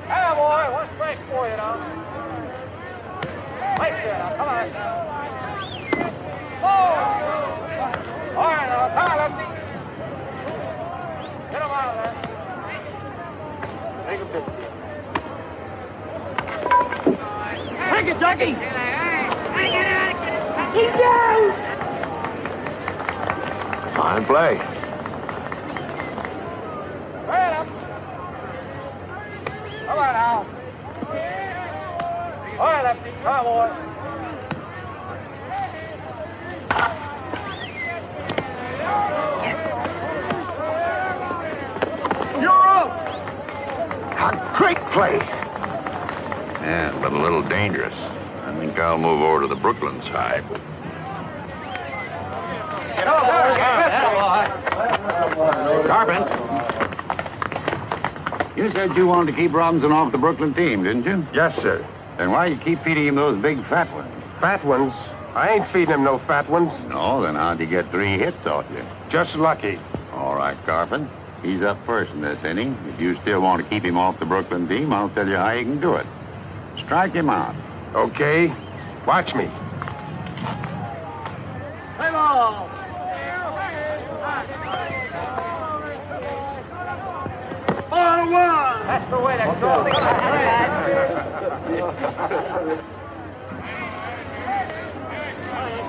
Hey, boy, one strike for you now. Right there now, come on. Oh! All right, now, come on, lefty. Get him out of there. Take him to Thank you, Jackie. He's down. Fine play. Right up. Come on now. All right, lefty. Come on, boy. You're up. A great play. Yeah, but a little dangerous. I think I'll move over to the Brooklyn side. Carpenter. You said you wanted to keep Robinson off the Brooklyn team, didn't you? Yes, sir. Then why you keep feeding him those big fat ones? Fat ones? I ain't feeding him no fat ones. No, then how'd he get 3 hits off you? Just lucky. All right, Carpenter. He's up first in this inning. If you still want to keep him off the Brooklyn team, I'll tell you how you can do it. Strike him out. Okay. Watch me. Hey, ball. Ball one. That's the way to go.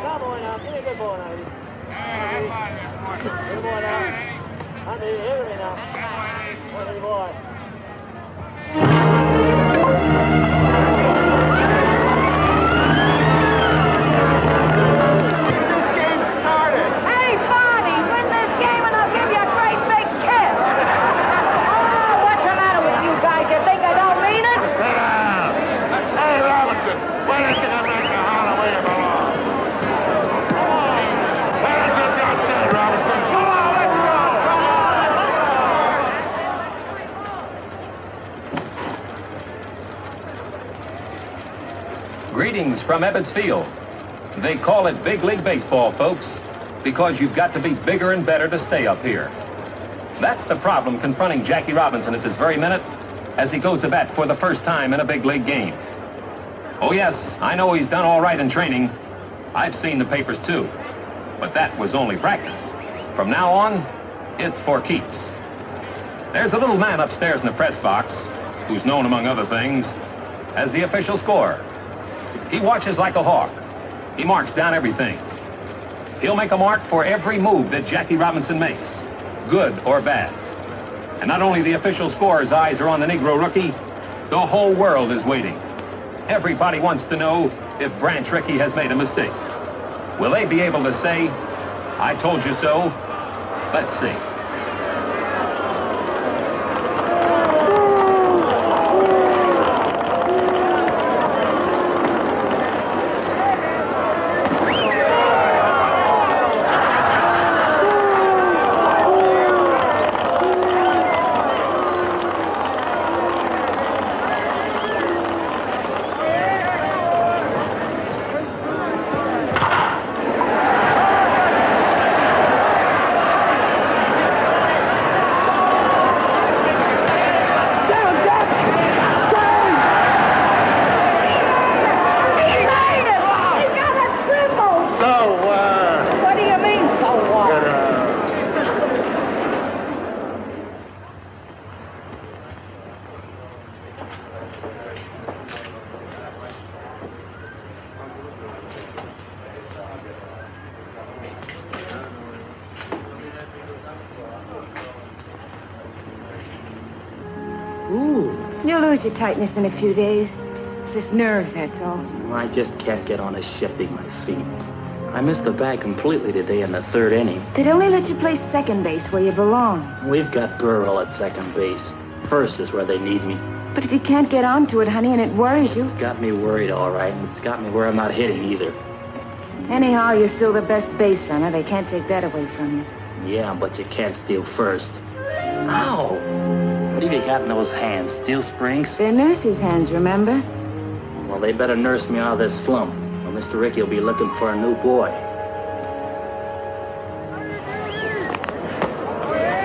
Come on now. Give me a good ball now. Good ball now. Here we now. Good boy. Greetings from Ebbets Field. They call it Big League Baseball, folks, because you've got to be bigger and better to stay up here. That's the problem confronting Jackie Robinson at this very minute as he goes to bat for the first time in a big league game. Oh, yes, I know he's done all right in training. I've seen the papers, too. But that was only practice. From now on, it's for keeps. There's a little man upstairs in the press box who's known, among other things, as the official scorer. He watches like a hawk. He marks down everything. He'll make a mark for every move that Jackie Robinson makes, good or bad. And not only the official scorer's eyes are on the Negro rookie, the whole world is waiting. Everybody wants to know if Branch Rickey has made a mistake. Will they be able to say, I told you so? Let's see. You'll lose your tightness in a few days. It's just nerves, that's all. I just can't get on to shifting my feet. I missed the bag completely today in the 3rd inning. They'd only let you play second base where you belong. We've got Burrell at second base. First is where they need me. But if you can't get onto it, honey, and it worries you... It's got me worried, all right, and it's got me where I'm not hitting either. Anyhow, you're still the best base runner. They can't take that away from you. Yeah, but you can't steal first. Ow! What have you got in those hands? Steel springs? They're nurse's hands, remember? Well, they better nurse me out of this slump, or Mr. Rickey will be looking for a new boy.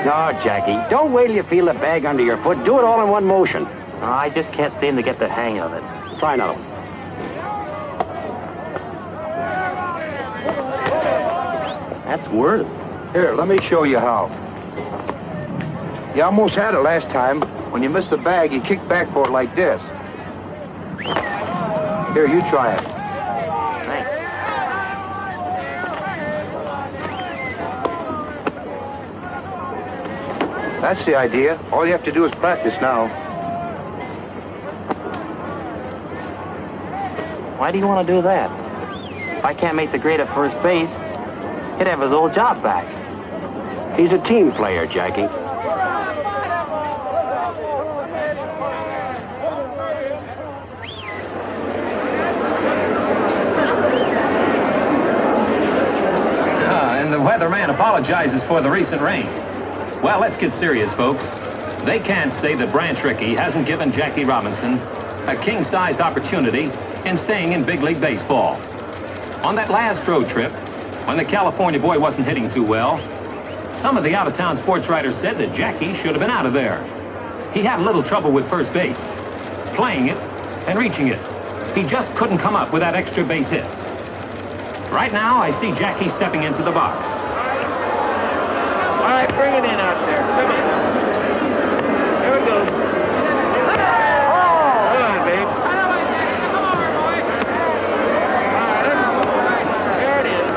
No, Jackie, don't wait till you feel the bag under your foot. Do it all in one motion. I just can't seem to get the hang of it. Try another one. That's worse. Here, let me show you how. You almost had it last time. When you missed the bag, you kicked back for it like this. Here, you try it. Thanks. That's the idea. All you have to do is practice now. Why do you want to do that? If I can't make the grade at first base, he'd have his old job back. He's a team player, Jackie. And the weatherman apologizes for the recent rain. Well, let's get serious, folks. They can't say that Branch Rickey hasn't given Jackie Robinson a king-sized opportunity in staying in big league baseball. On that last road trip, when the California boy wasn't hitting too well, some of the out-of-town sports writers said that Jackie should have been out of there. He had a little trouble with first base, playing it and reaching it. He just couldn't come up with that extra base hit. Right now, I see Jackie stepping into the box. All right, bring it in out there. Come on. Here we go. Oh, come on, babe. There it is.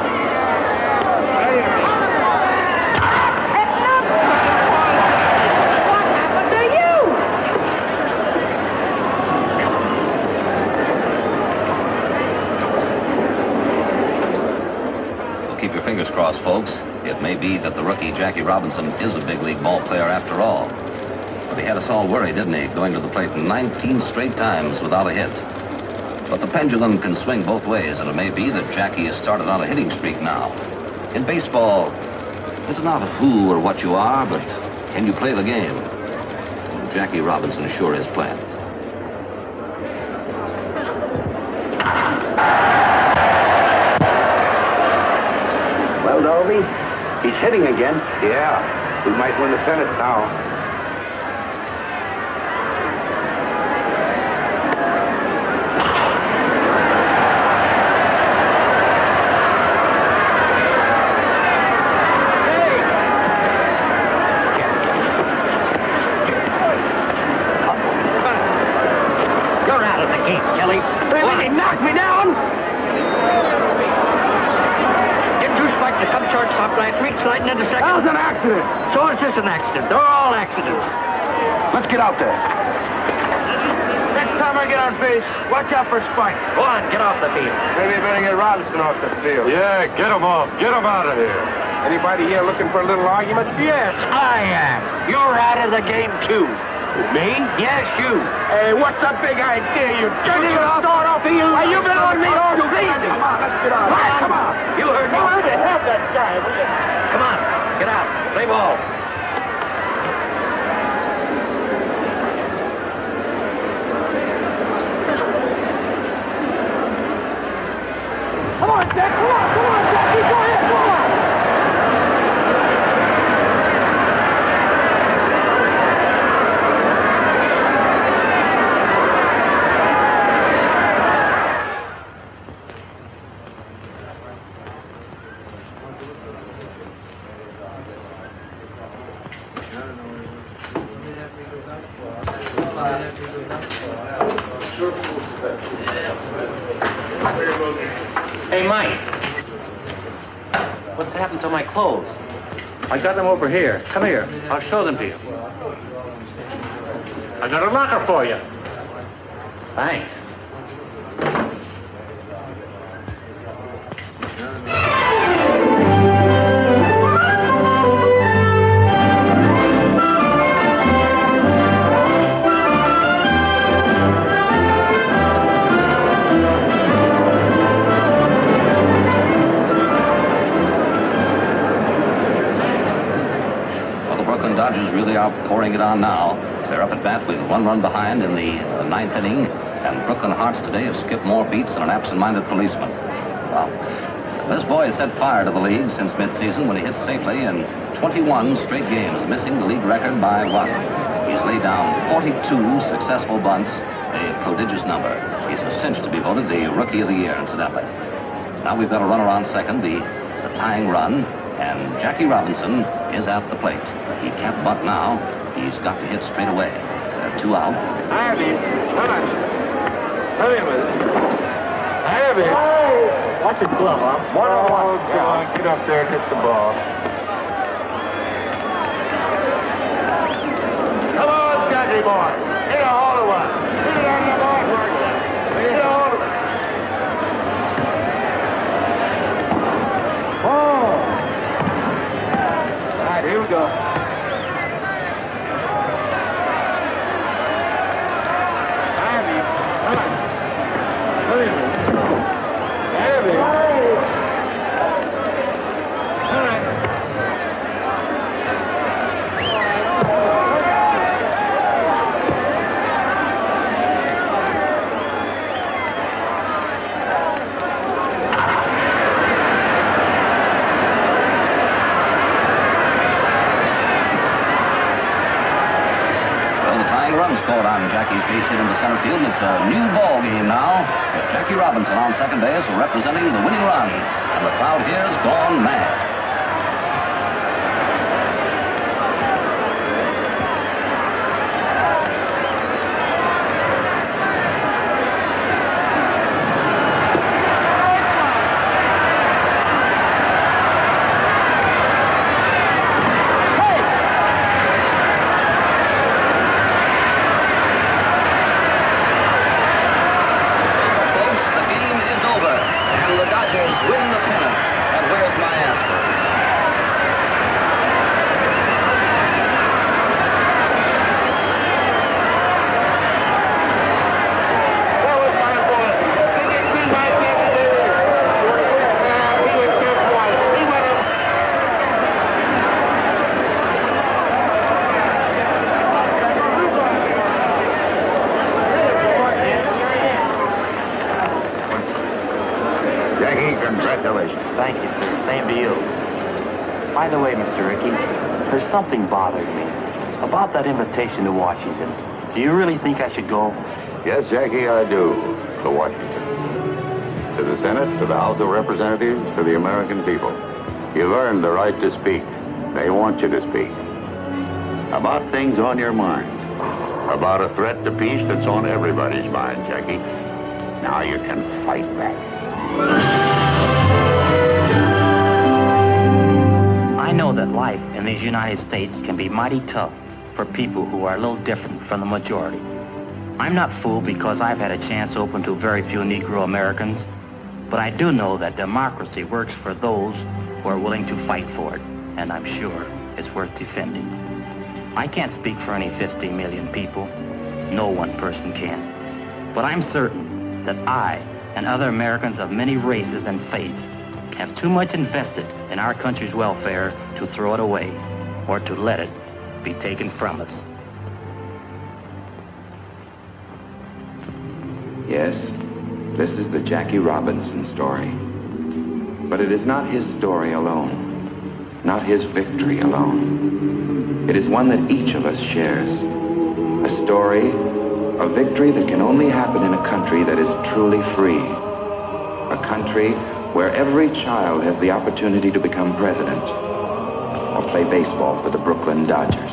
Right here. What happened to you? Well, keep your fingers crossed, folks. It may be that the rookie Jackie Robinson is a big league ball player after all. But he had us all worried, didn't he, going to the plate 19 straight times without a hit. But the pendulum can swing both ways, and it may be that Jackie has started on a hitting streak now. In baseball, it's not who or what you are, but can you play the game? And Jackie Robinson sure is playing it. Well, Dolby, he's hitting again. Yeah, we might win the pennant now. You're out of the game, Kelly. He knocked me down. Didn't you expect to come shortstop last week, sliding into second? That was an accident. So is this an accident? They're all accidents. Let's get out there. Next time I get on base, watch out for Spike. Go on, get off the field. Maybe you better get Robinson off the field. Yeah, get him off. Get him out of here. Anybody here looking for a little argument? Yes, I am. You're out of the game, too. Me? Yes, you. Hey, what's the big idea, you dirty Start off of you. Are you blowing me off? You crazy. Come on, let's get out. Right, Come on. You heard me. Go ahead and help that guy, will you? Come on, get out. Play ball. Come on, Jack. Come on, Jackie. Go ahead, go on. Hey, Mike. What's happened to my clothes? I got them over here. Come here. I'll show them to you. I got a locker for you. Thanks. they are pouring it on now. They're up at bat with 1 run behind in the 9th inning, and Brooklyn Hearts today have skipped more beats than an absent-minded policeman. Wow. This boy has set fire to the league since midseason when he hit safely in 21 straight games, missing the league record by 1. He's laid down 42 successful bunts, a prodigious number. He's a cinch to be voted the Rookie of the Year, incidentally. Now we've got a runner on second, the tying run, and Jackie Robinson is at the plate. He can't bunt now. He's got to hit straight away. 2 out. I have him. Come on. Come in with it. I have him. Watch his glove, huh? 1-1. Come on, get up there and hit the ball. Come on, Jackie boy. Hit a hole in one. Hit it on the ball, Mark. Hit a hole in one. Oh. All right, here we go. Scored on Jackie's base hit into center field, and it's a new ball game now with Jackie Robinson on second base representing the winning run, and the crowd here's gone mad. Thank you, sir. Same to you. By the way, Mr. Rickey, there's something bothering me about that invitation to Washington. Do you really think I should go? Yes, Jackie, I do. To Washington. To the Senate, to the House of Representatives, to the American people. You've earned the right to speak. They want you to speak. About things on your mind. About a threat to peace that's on everybody's mind, Jackie. Now you can fight back. I know that life in these United States can be mighty tough for people who are a little different from the majority. I'm not fooled because I've had a chance open to very few Negro Americans, but I do know that democracy works for those who are willing to fight for it, and I'm sure it's worth defending. I can't speak for any 50 million people. No one person can. But I'm certain that I and other Americans of many races and faiths have too much invested in our country's welfare to throw it away or to let it be taken from us. Yes, this is the Jackie Robinson story. But it is not his story alone, not his victory alone. It is one that each of us shares. A story, a victory that can only happen in a country that is truly free. A country where every child has the opportunity to become president or play baseball for the Brooklyn Dodgers.